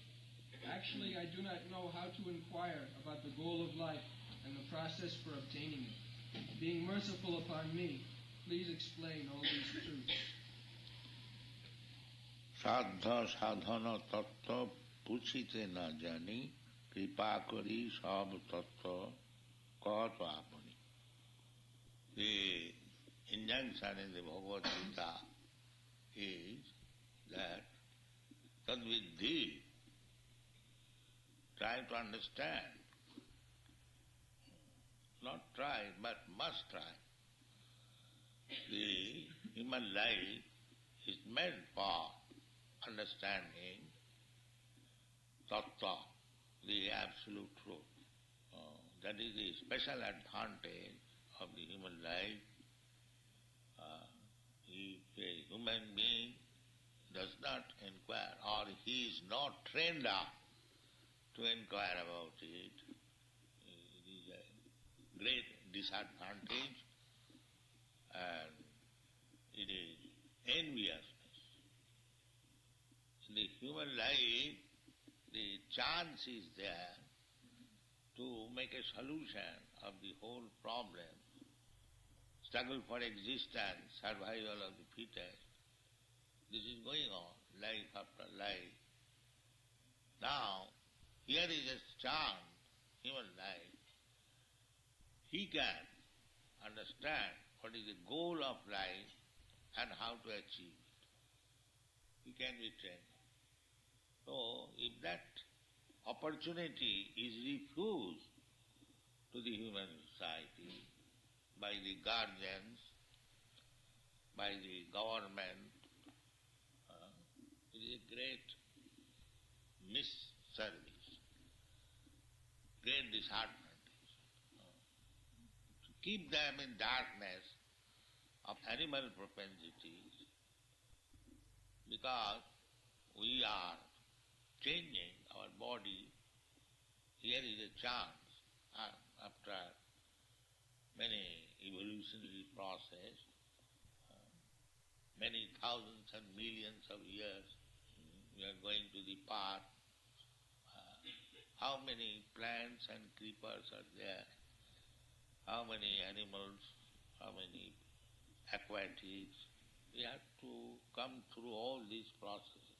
Actually, I do not know how to inquire about the goal of life and the process for obtaining it. Being merciful upon me, please explain all these truths. Sadha sadhana tattva puchite na jani kripa kari sab tattva kato apani. The injunction in the Bhagavad Gita is that tadviddhi, try to understand. Not try, but must try. The human life is meant for understanding tattva, the absolute truth. That is the special advantage of the human life. If a human being does not inquire, or he is not trained up to inquire about it, it is a great disadvantage and it is enviousness. In the human life, the chance is there to make a solution of the whole problem. Struggle for existence, survival of the fittest. This is going on, life after life. Now, here is a chance, human life. He can understand what is the goal of life and how to achieve it. He can be trained. So, if that opportunity is refused to the human society by the guardians, by the government, it is a great misservice, great disadvantage. To keep them in darkness of animal propensities, because we are changing our body, here is a chance after many evolutionary process, many thousands and millions of years, we are going to the path. How many plants and creepers are there? How many animals? How many aquatics? We have to come through all these processes,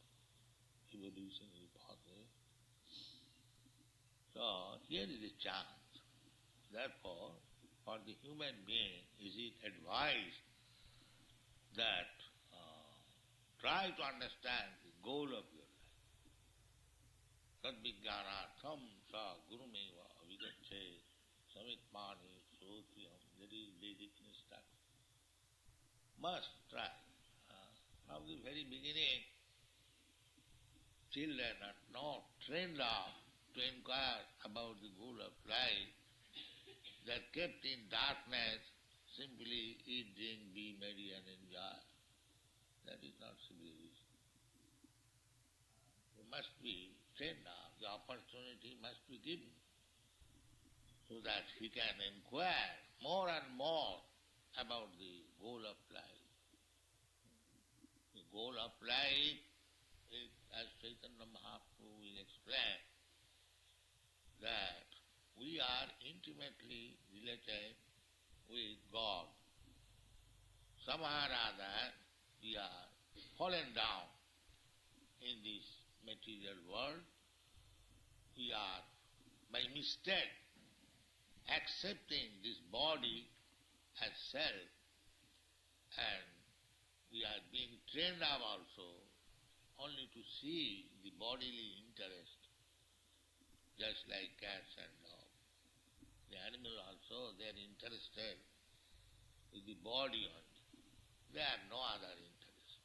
evolutionary process. So here is a chance. Therefore, for the human being, is it advised that try to understand the goal of your life. Tadvijnanatham sa gurumeva vidache samitmani sotriyam. That is Vedic instruction. Must try. From the very beginning, children are not trained up to inquire about the goal of life. They are kept in darkness, simply eat, drink, be merry and enjoy. That is not civilization. They must be trained up, the opportunity must be given so that he can inquire more and more about the goal of life. The goal of life is, as Chaitanya Mahaprabhu will explain, that we are intimately related with God. Somehow or other, we are fallen down in this material world. We are, by mistake, accepting this body as self, and we are being trained up also only to see the bodily interest. just like cats and dogs. The animal also, they are interested in the body only. They have no other interest.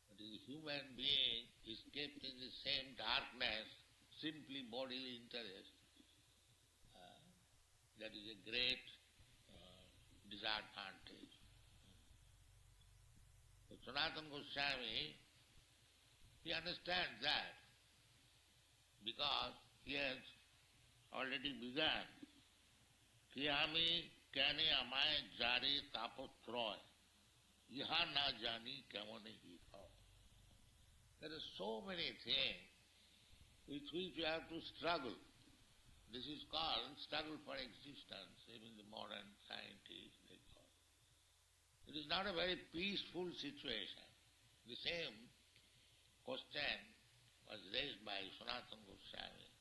But the human being is kept in the same darkness, simply bodily interest. That is a great disadvantage. So Sanatana Goswami, he understands that because he has already begun. Kiyami kane amay jari tapotroy, yaha na jani kamone hi ho. There are so many things with which you have to struggle. This is called struggle for existence, even the modern scientists they call it. It is not a very peaceful situation. The same question was raised by Sanatana Goswami,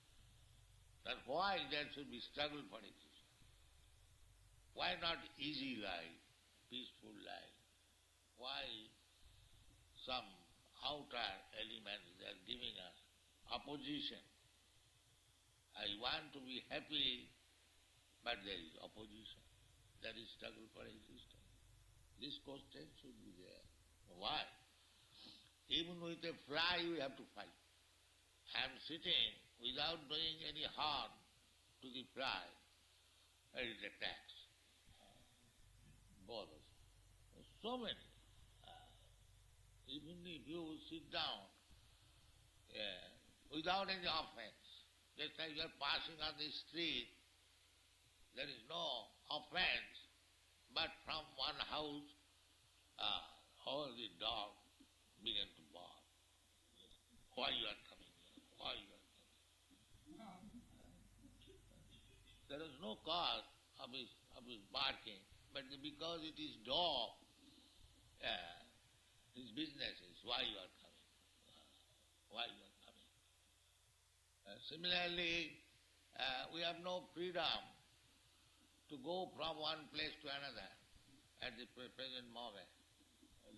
that why there should be struggle for existence? Why not easy life, peaceful life? Why some outer elements they are giving us opposition? I want to be happy, but there is opposition. That is struggle for existence. This question should be there. Why? Even with a fly we have to fight. I am sitting without doing any harm to the fly. It attacks. Bothers. So many. Even if you sit down without any offense, just like you are passing on the street, there is no offense, but from one house, all the dogs began to bark. Why you are coming here? Why you are coming? There is no cause of his barking, but because it is dog, his business is why you are coming. Why you are coming. Similarly, we have no freedom to go from one place to another at the present moment.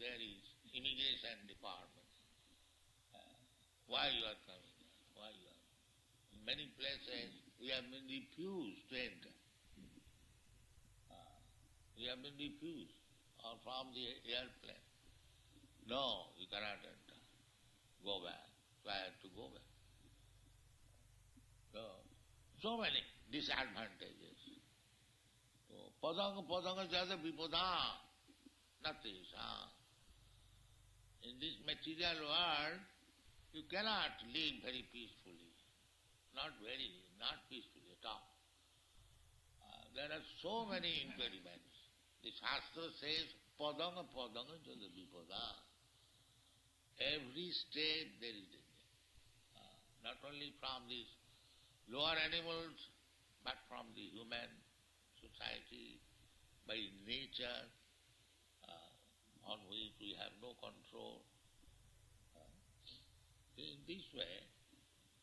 There is immigration department. Why you are coming? Why you are? In many places we have been refused to enter. We have been refused or from the airplane. No, you cannot enter. Go back. So I have to go back. So many disadvantages. So padanga jada vipada natesa. In this material world, you cannot live very peacefully. Not peacefully at all. There are so many impediments. The Shastra says, padanga jada vipada. Every state there is danger. Not only from these lower animals, but from the human society, by nature, on which we have no control. In this way,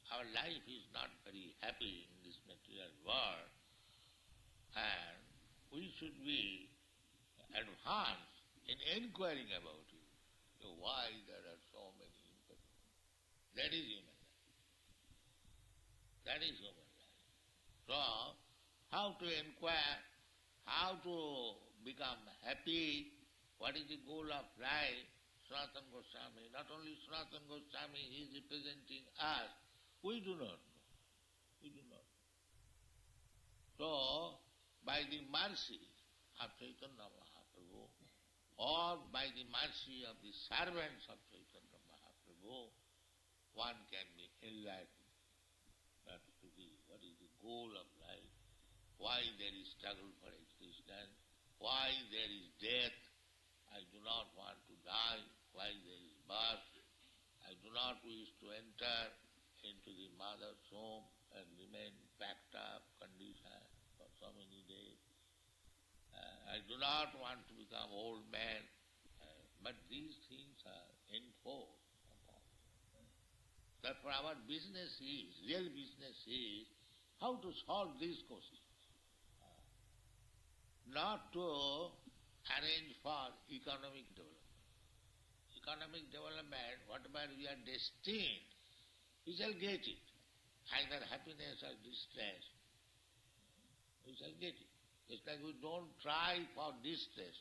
our life is not very happy in this material world, and we should be advanced in inquiring about it. So why there are so many impediments? That is human life. That is human life. So, how to inquire, how to become happy, what is the goal of life? Sanatana Goswami, not only Sanatana Goswami, he is representing us. We do not know. We do not know. So, by the mercy of Chaitanya Mahaprabhu, or by the mercy of the servants of Chaitanya Mahaprabhu, one can be enlightened. That's to be what is the goal of life, why there is struggle for existence, why there is death. I do not want to die, why there is birth. I do not wish to enter into the mother's womb and remain packed up condition for so many days. I do not want to become old man, but these things are enforced upon us. Therefore our business is, real business is, how to solve these questions. Not to arrange for economic development. Economic development, whatever we are destined, we shall get it. either happiness or distress, we shall get it. Just like we don't try for distress,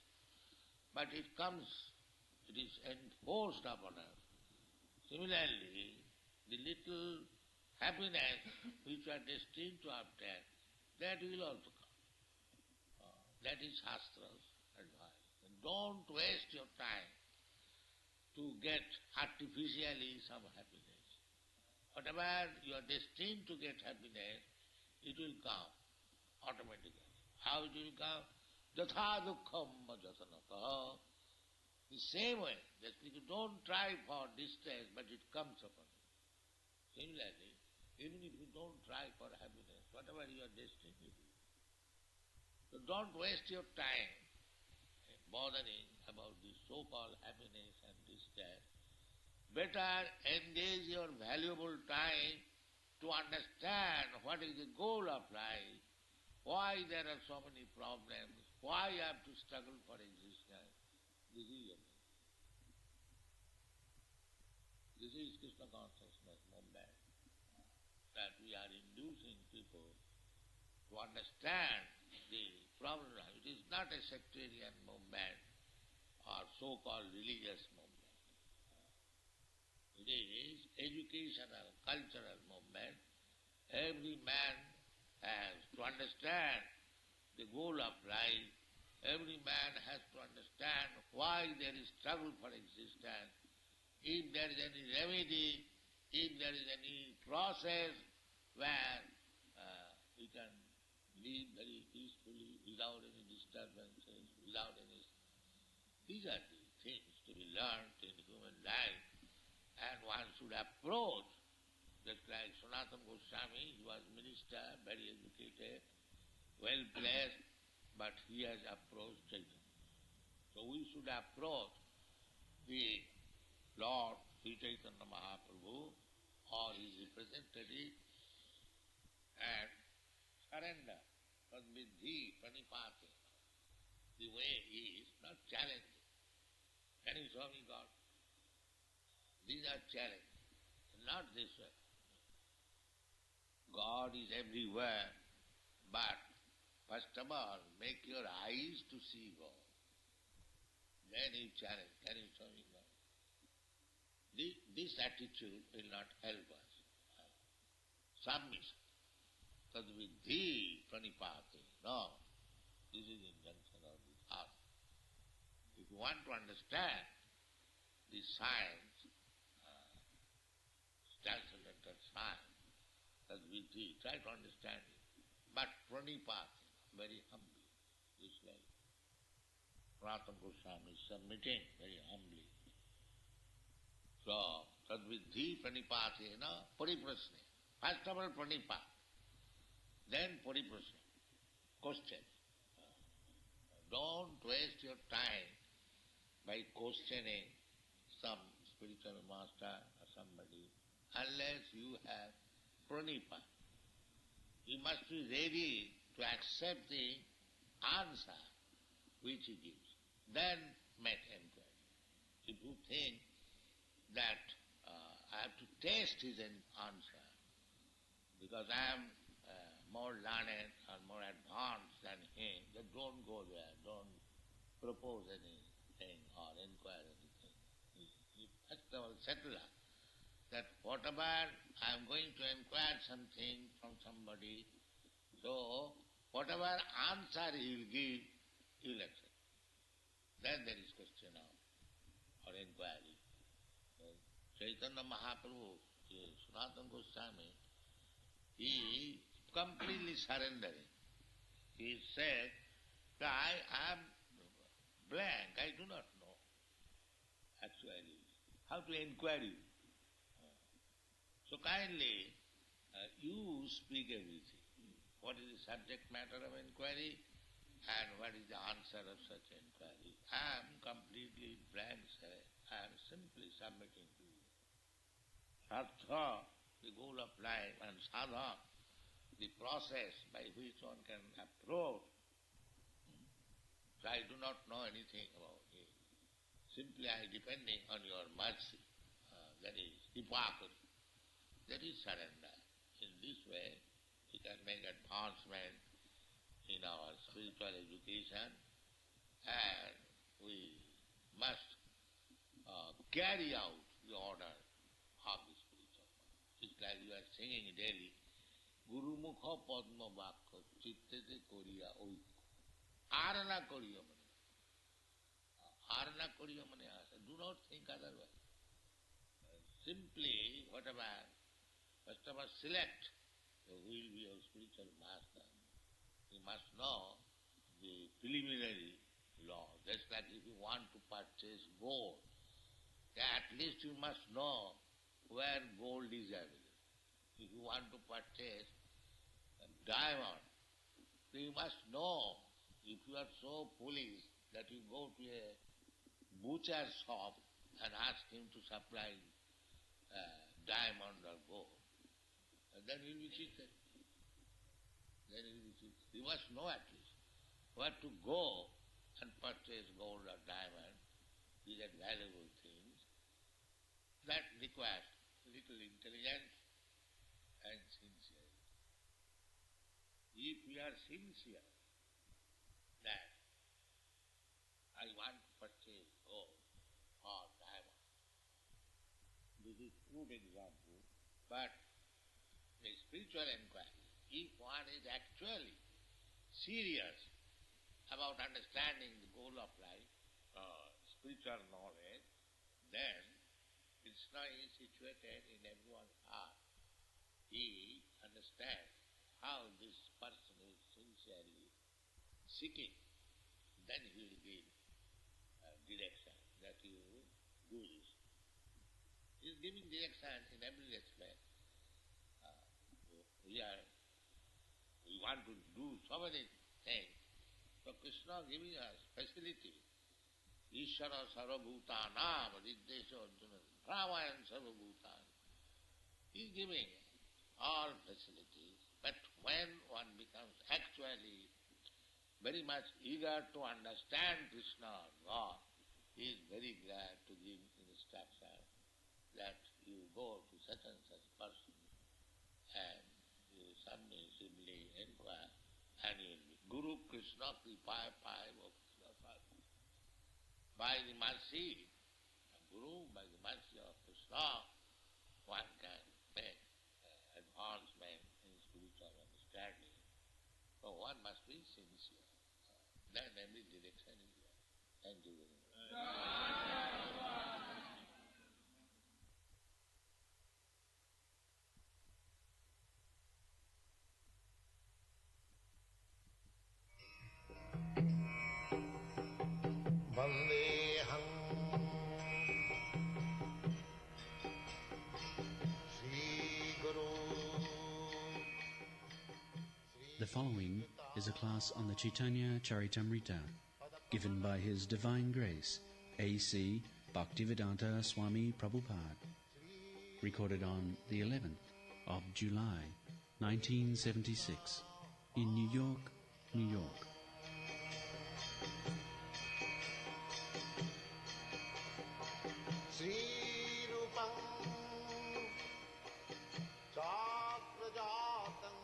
but it comes, it is enforced upon us. Similarly, the little happiness which we are destined to obtain, that will also come. That is Shastra's advice. And don't waste your time to get artificially some happiness. Whatever you are destined to get happiness, it will come automatically. How it will come? Jatha dukkham jasanata. The same way, that you don't try for distress, but it comes upon you. Similarly, even if you don't try for happiness, whatever you are destined to do, so don't waste your time bothering about this so-called happiness and distress. Better engage your valuable time to understand what is the goal of life, why there are so many problems, why you have to struggle for existence. This is your life. This is Krishna consciousness movement, that we are inducing people to understand the problem. It is not a sectarian movement or so-called religious movement. It is educational, cultural movement. Every man has to understand the goal of life. Every man has to understand why there is struggle for existence. If there is any remedy, if there is any process where we can live very peacefully without any disturbances, without any... These are the things to be learned in human life, and one should approach. Just like Sanatana Goswami, he was minister, very educated, well placed, but he has approached Chaitanya. So we should approach the Lord Sri Chaitanya Mahaprabhu or his representative and surrender. Tadvidhi pranipate. The way is not challenging. Can you show me God? These are challenges, not this way. God is everywhere, but first of all, make your eyes to see God. Then you challenge, can you show me God? This attitude will not help us. Submission. Tadvidhi pranipate. No. This is injunction of the heart. If you want to understand the science, translated science, tadvidhi, try to understand it. But pranipate, very humbly, this way. Sanatana Goswami is submitting very humbly. So, tadvidhi pranipate, pariprasne. First of all, pranipate. Then pariprasne. Question. Don't waste your time by questioning some spiritual master or somebody unless you have pranipate. You must be ready to accept the answer which he gives. Then make inquiry. If you think that I have to test his answer because I am more learned or more advanced than him, then don't go there, don't propose anything or inquire anything. You first of all settle up that whatever I am going to inquire something from somebody, so whatever answer he will give, you will accept. Then there is question or inquiry. Chaitanya Mahaprabhu, Sanatana Goswami, he completely surrendering. He said, I am blank, I do not know actually how to inquire you. So kindly, you speak everything. What is the subject matter of inquiry and what is the answer of such inquiry? I am completely blank, sir. I am simply submitting to you. Sartha, the goal of life, and sadha, the process by which one can approach. So I do not know anything about it. Simply I am depending on your mercy. That is hypocrisy. That is surrender. In this way, we can make advancement in our spiritual education, and we must carry out the order of the spiritual life. It's like you are singing daily, Guru Mukha Padma Vakha Chittete Koriya Oikko. Arana Koriya Mane. Arana Koriya Mane Asa. Do not think otherwise. Simply, whatever, first of all, select who will be your spiritual master. You must know the preliminary law. Just like if you want to purchase gold, at least you must know where gold is available. If you want to purchase a diamond, then you must know. If you are so foolish that you go to a butcher's shop and ask him to supply diamond or gold, and then you will be cheated. Then you will be cheated. You must know at least where to go and purchase gold or diamond. These are valuable things. That requires little intelligence and sincerity. If we are sincere that I want to purchase gold or diamond, this is crude example, but the spiritual inquiry, if one is actually serious about understanding the goal of life, spiritual knowledge, then Krishna is situated in everyone's heart. He understands how this person is sincerely seeking. Then he will give direction that you do this. He is giving direction in every respect. We want to do so many things. So Krishna giving us facility. Ishvara sarvabhutanam riddesha arjuna brahmayan sarvabhutan. He is giving all facilities. But when one becomes actually very much eager to understand Krishna or God, he is very glad to give instruction that you go to such and such person and you submissively inquire, and you will be Guru Krishna Kripaya Paya Krishna Paya. By the mercy of Guru, by the mercy of Krishna, one can make advancement in spiritual understanding. So one must be sincere. Then every direction is there. Thank you very much. Vandeham Sri Guru. The following is a class on the Chaitanya Charitamrita, given by His Divine Grace, A.C. Bhaktivedanta Swami Prabhupada, recorded on the 11th of July, 1976, in New York, New York. Sri Rupam Chakrajatam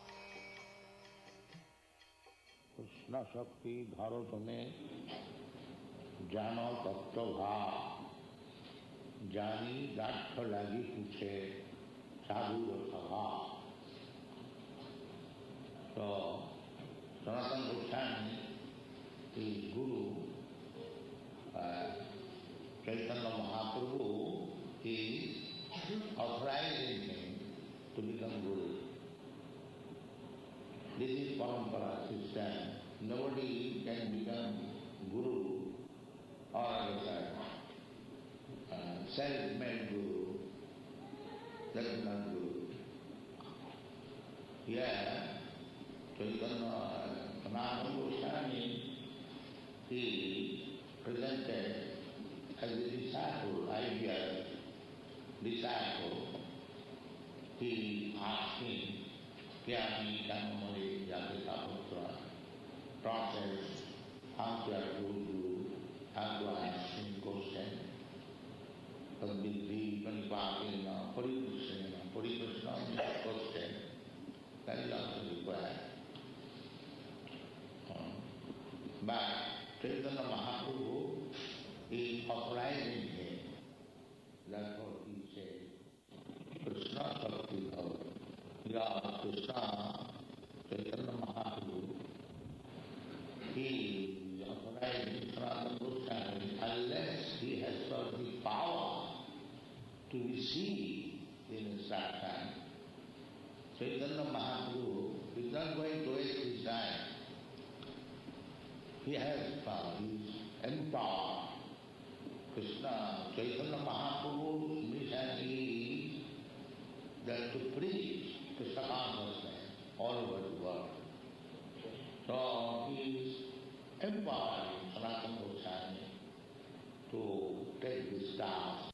Krishna शक्ति धरो तुम्हें जानो तत्व भाव जानी दाठ लगी पूछे साधु स्वभाव. So Sanatana Goswami, the Guru, Chaitanya Mahaprabhu is authorizing him to become Guru. This is parampara system. Nobody can become Guru or self-made Guru. That is not Guru. Here, Chaitanya Sanatana Goswami, he presented as a disciple, ideal disciple. He asked him, Kyami Kamamari Yagita Putra, process, how to ask him question. Padvidhi Panipakina Parikrishna means question. Chaitanya Mahaprabhu is authorizing him. Therefore he said, Krishna Bhakti Bhava. Yeah, Krishna, Chaitanya Mahaprabhu, he is authorizing Sanatana Goswami unless he has got the power to receive in his lifetime. Chaitanya Mahaprabhu is not going to waste his time. He has power, he is empowered. Krishna, Chaitanya Mahaprabhu's mission is that to preach Krishna consciousness all over the world. So he is empowering Sanatana Goswami to take this task.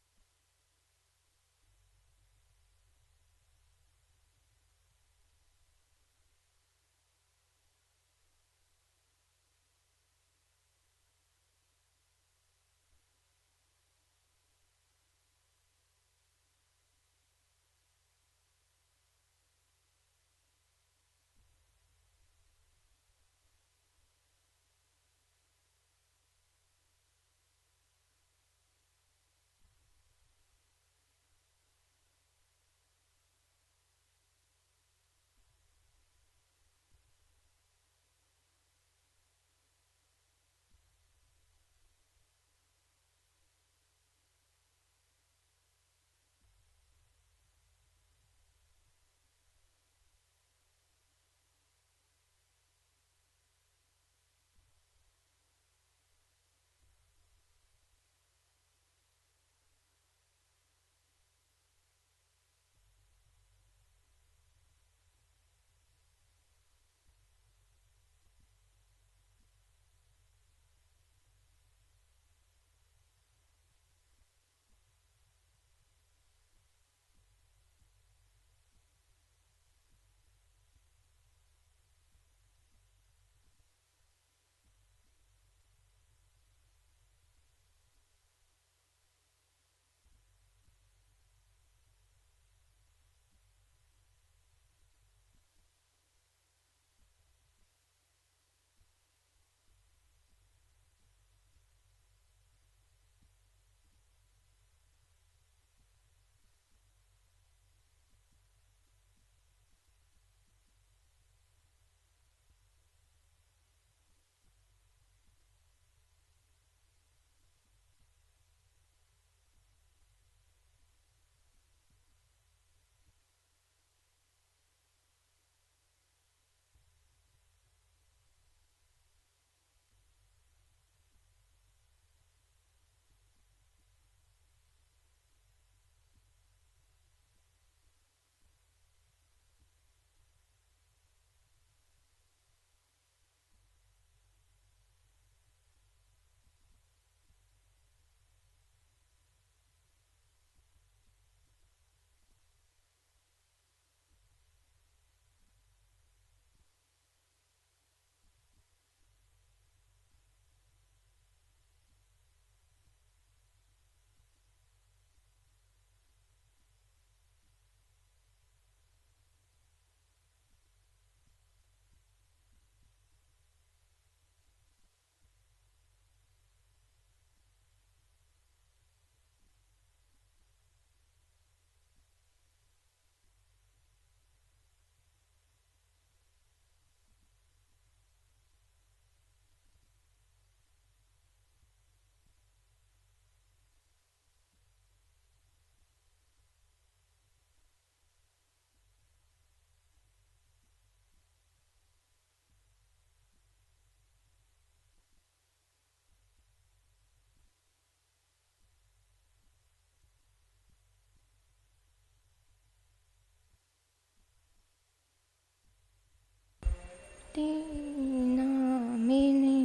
Namini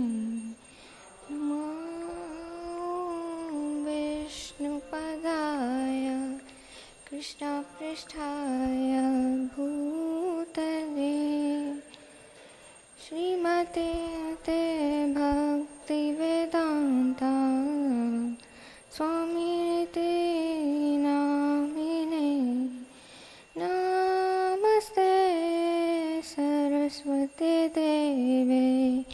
Namo Vishnupadaya Krishna Pristhaya Bhutale Srimate Ate Bhakti Vedanta Swamiti Namine Namaste Saraswati Deve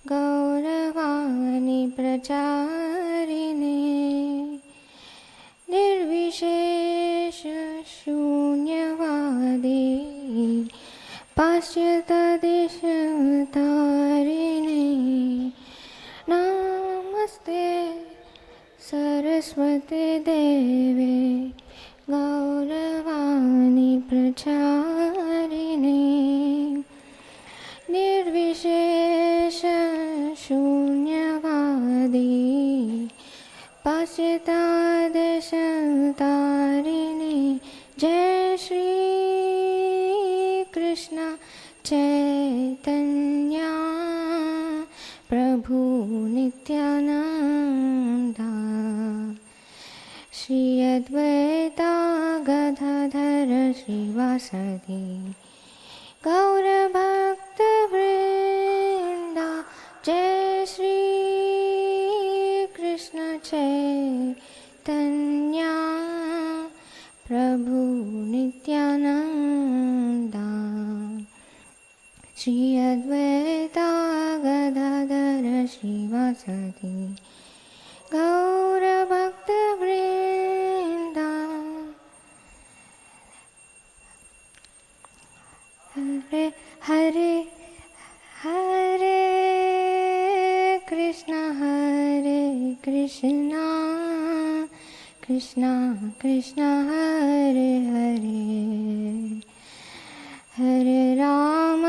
Gaurava शून्यवादी पाश्चात्यदेशतारिणे नमस्ते सरस्वती देवे गौरवाणी प्रचारिणे निर्विशेष शून्यवादी पाश्चात्यदेशतारिणे जय श्री कृष्ण चैतन्य प्रभु नित्यानंदा श्री अद्वैता गदाधर श्रीवासदि गौरभक्तवृंदा जय श्री कृष्ण चैतन्य प्रभु Nityananda Shri Advaita Gadadhar श्रीवासदि गौरभक्तवृंदा Hare Hare Hare Krishna Krishna Krishna Hare Hare Hare Ram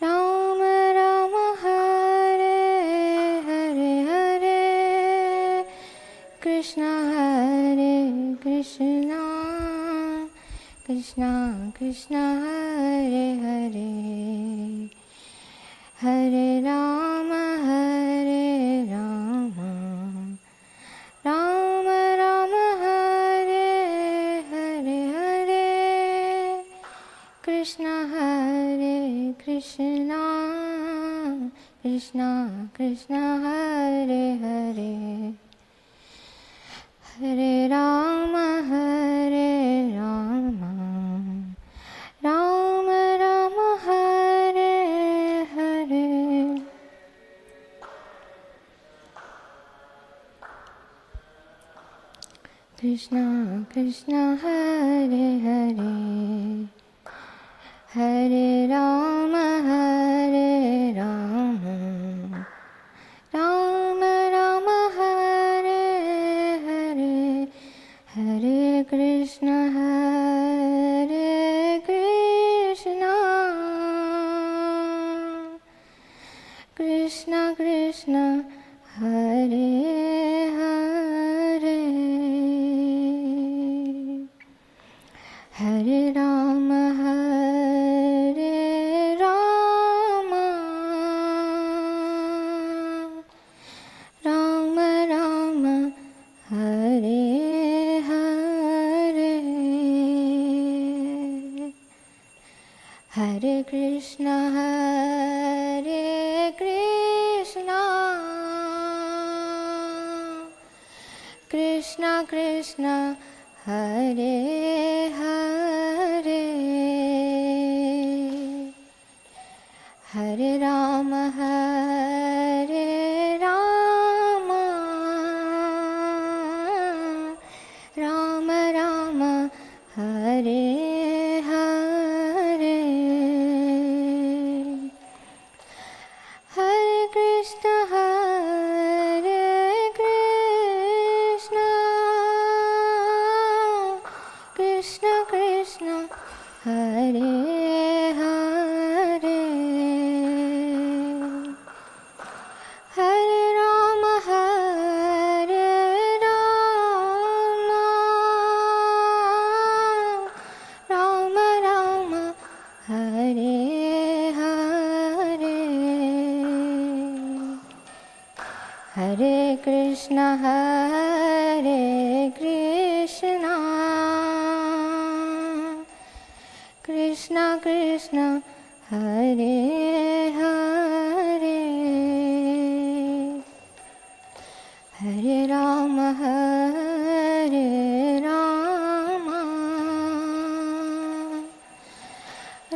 Ram Ram Hare Hare Hare Krishna Krishna Krishna Krishna Hare Hare Hare Ram Ram Ram Hare Hare Hare Krishna Krishna Krishna Hare Hare Hare Ram Ram Ram Hare Hare Krishna Krishna Hare Hare Hare Ram Ram Ram Hare Hare Hare Krishna Krishna Krishna Hare Hare Hare Ram Ram Ram Hare Hare Hare Krishna Krishna Krishna Hare Hare Hare Ram Ram Ram Hare Hare Hare Krishna Krishna Krishna Hare Hare Hare Ram Ram Ram Hare Hare Hare Krishna Krishna Krishna Hare Hare Hare Ram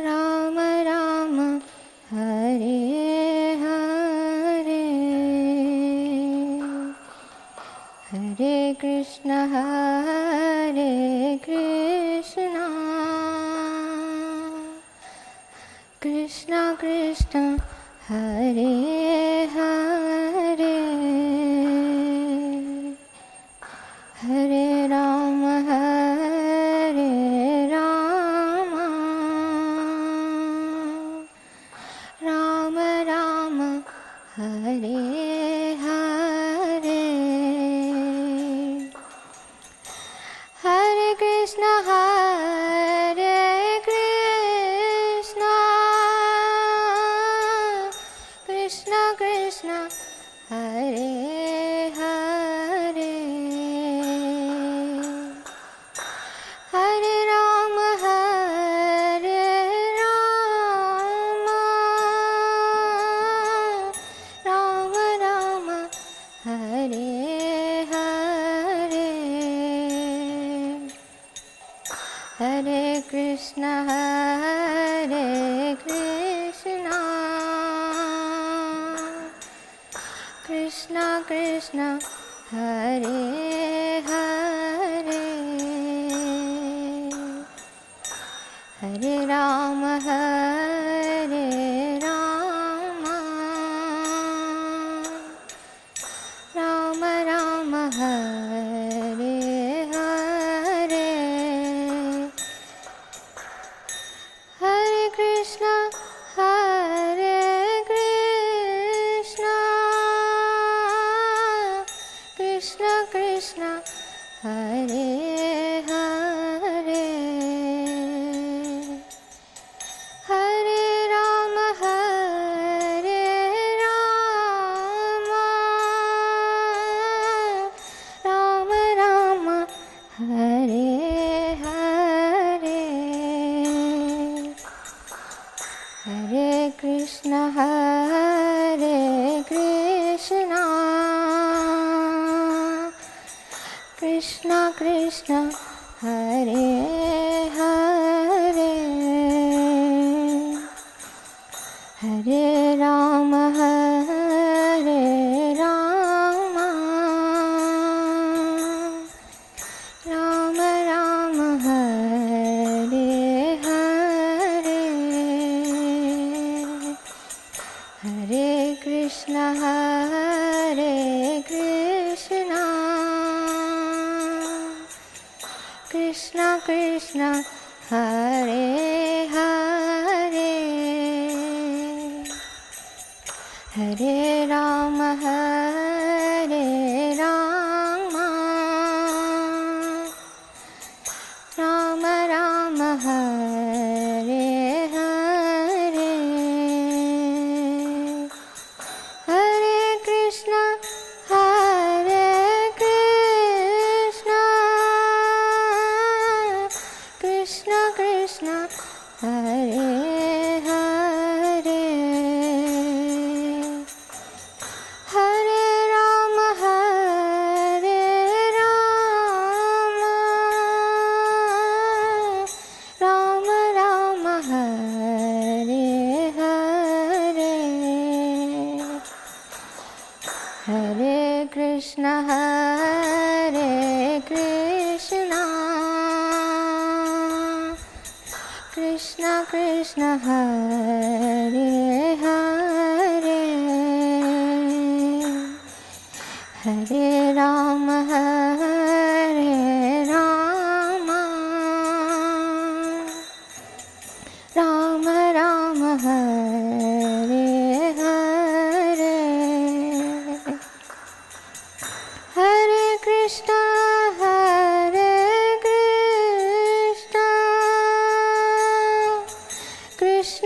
Ram Ram Hare Hare Krishna Hare Krishna Krishna Krishna Hare Hare Hare Rama Hare Rama Rama Rama Hare Hare Hare Krishna Hare Krishna Krishna Krishna Hare Hare Hare Rama Hare Rama Rama Rama Hare Hare Hare Krishna Hare Krishna Krishna Krishna Hare Hare Hare Rama Hare Rama Rama Rama Hare Hare Hare Krishna Hare Krishna Krishna Krishna Hare Hare Hare Rama Hare Rama Rama Rama Hare Hare Hare Krishna Hare Krishna Krishna Krishna Hare Hare Hare Rama Hare Rama Rama Rama Hare Hare Hare Krishna Hare Krishna Krishna Krishna Hare Hare Hare Rama Hare Rama Rama Rama Hare Hare Hare Krishna Hare Krishna Krishna Krishna Hare Hare Hare Rama Hare Rama Rama Rama Hare Hare Hare Krishna Hare Krishna Krishna Krishna Hare Hare Hare Rama Hare Rama Rama Rama Hare Hare Hare Krishna Hare Krishna Krishna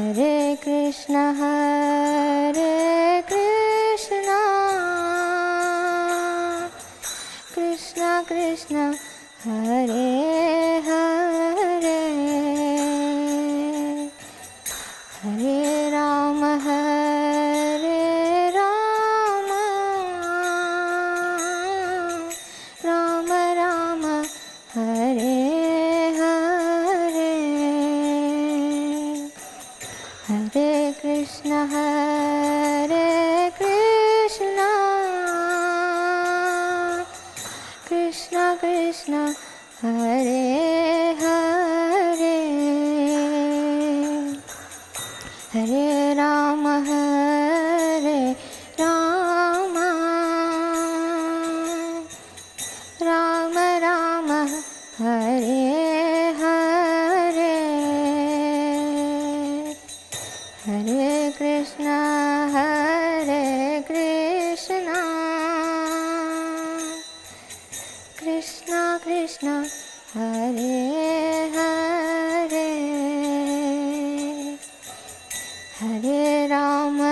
Hare Krishna Krishna Krishna Hare Hare Hare Rama Rama Rama Hare Hare Hare Krishna Krishna Krishna Hare Hare Hare Rama Rama Rama Hare Hare Hare Krishna Krishna Krishna Hare Hare Hare Rama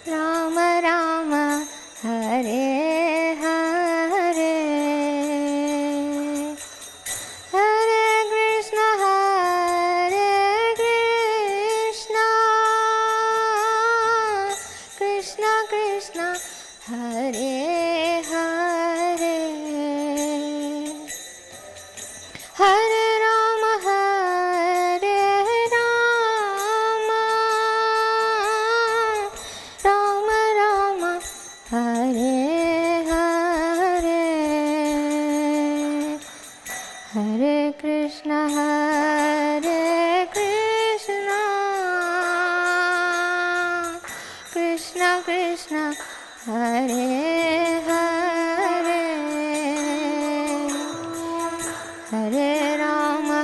Rama Rama Hare Hare Hare Krishna Krishna Krishna Hare Hare Hare Rama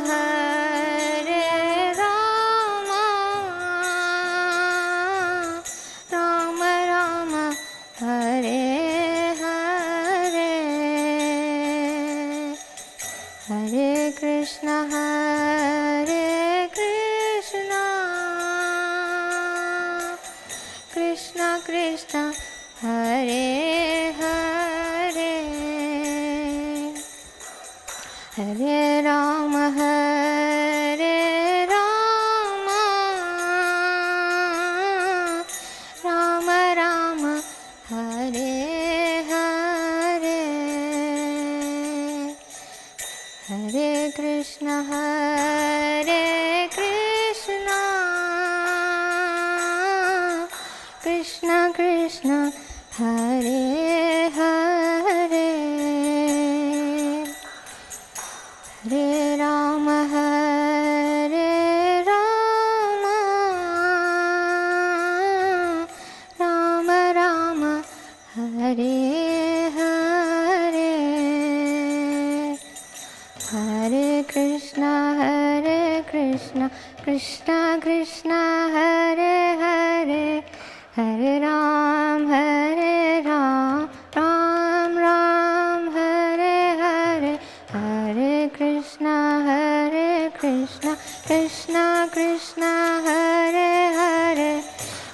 Rama Rama Hare Hare Hare Krishna Krishna Krishna Hare Hare Hare Rama Rama Rama Hare Hare Hare Krishna Krishna Krishna Hare Hare Hare Rama Rama Rama Hare Hare Hare Krishna Krishna Krishna Hare Hare Hare Rama Rama Rama Hare Hare Hare Krishna Krishna Krishna Hare Hare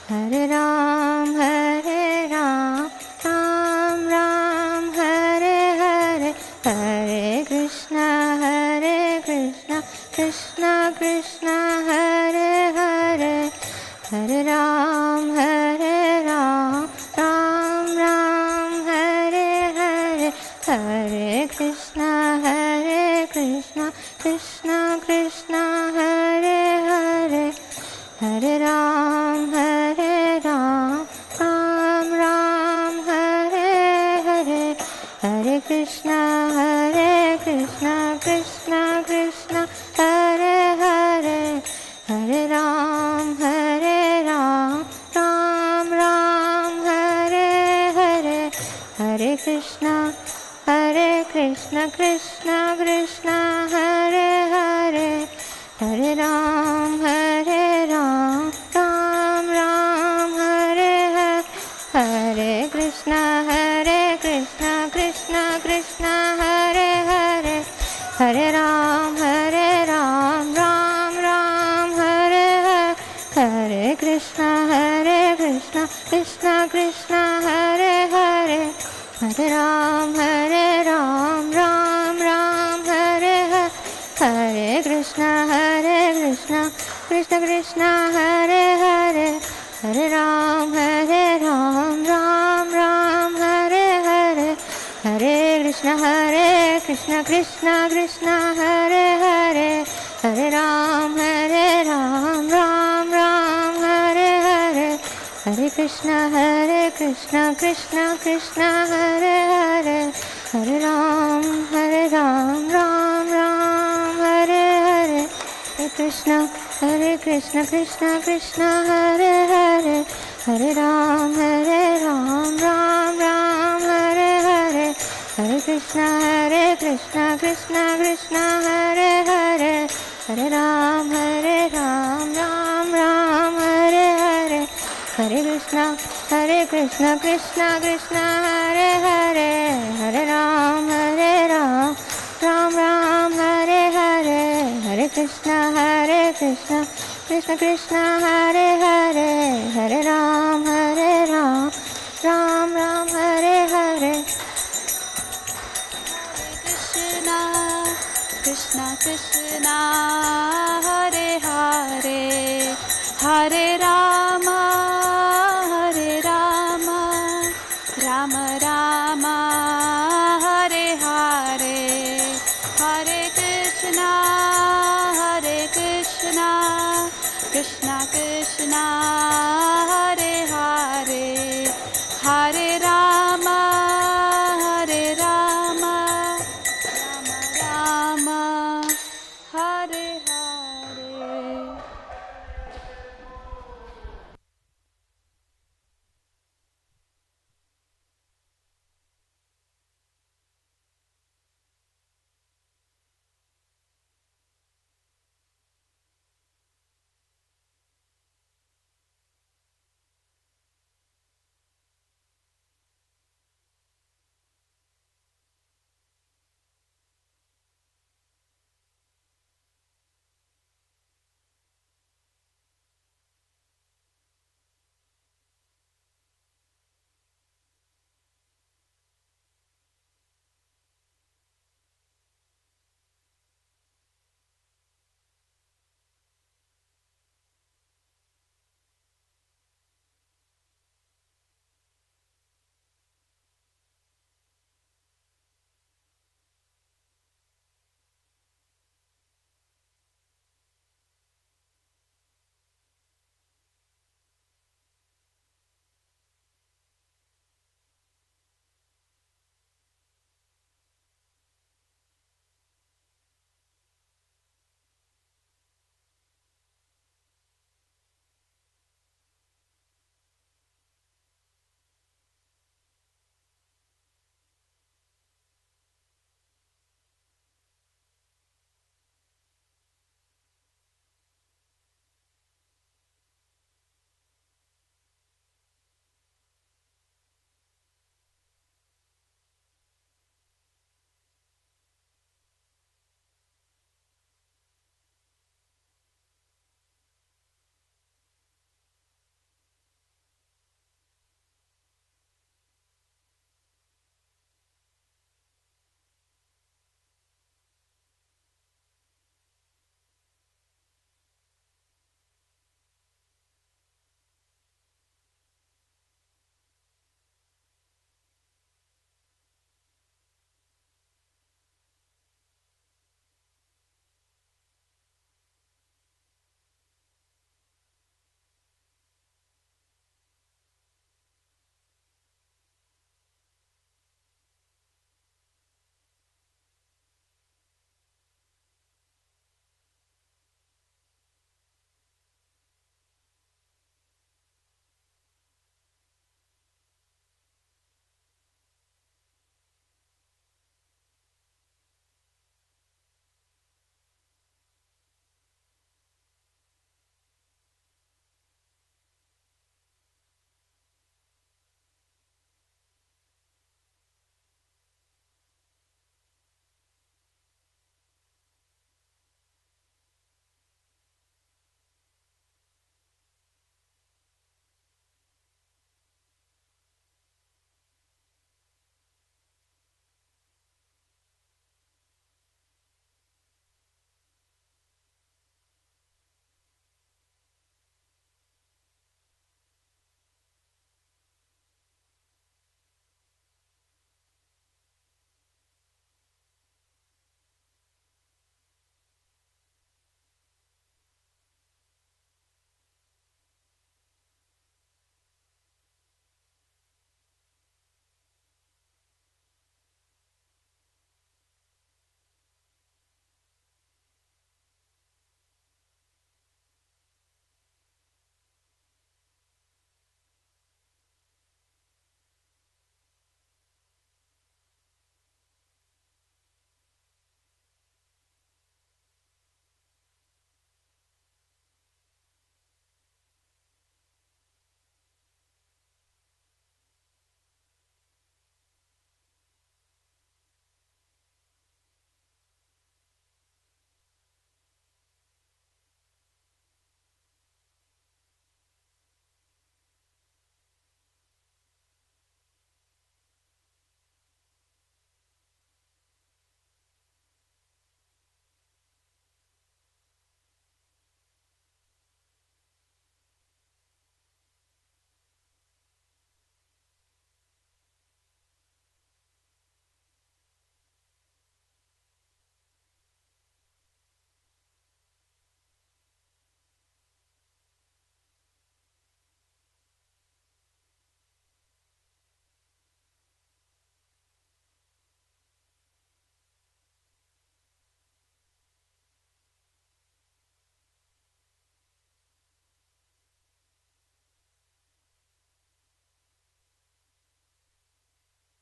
Hare Ram Ram Ram Hare Hare Hare Krishna Krishna Krishna Hare Hare Hare Ram Ram Ram Hare Hare Hare Krishna Krishna Krishna Hare Hare Hare Ram Ram Ram Hare Hare Hare Krishna Krishna Krishna Hare Hare Hare Ram Ram Ram Hare Hare Hare Krishna Krishna Krishna Hare Hare Hare Ram Ram Ram Hare Hare Hare Krishna Krishna Krishna Hare Hare Hare Ram Ram Ram Hare Hare Hare Krishna Krishna Krishna Hare Hare Hare Ram, Ram Ram, Hare Hare, Hare Krishna, Krishna Krishna, Hare Hare, Hare Ram, Ram Ram, Hare Hare, Hare Krishna, Krishna Krishna, Hare Hare, Hare Ram, Ram Ram, Hare Hare, Hare Krishna, Krishna Krishna, Hare Hare, Hare Ram, Ram Ram, Hare Hare, Hare Krishna, Krishna Krishna, Hare Hare, Hare Ram, Ram Ram, Hare Hare, Hare Krishna, Krishna Krishna, Hare Hare, Hare Ram, Ram Ram, Hare Hare, Hare Krishna, Krishna Krishna, Hare Hare, Hare Ram, Ram Ram, Hare Hare, Hare Krishna, Krishna Krishna, Hare Hare, Hare Ram, Ram Ram, Hare Hare, Hare Krishna, Krishna Krishna, Hare Hare, Hare Ram, Ram Ram, Hare Hare. Krishna Krishna, Hare Hare, Hare Rama, Rama Rama, Hare Hare, Hare Krishna.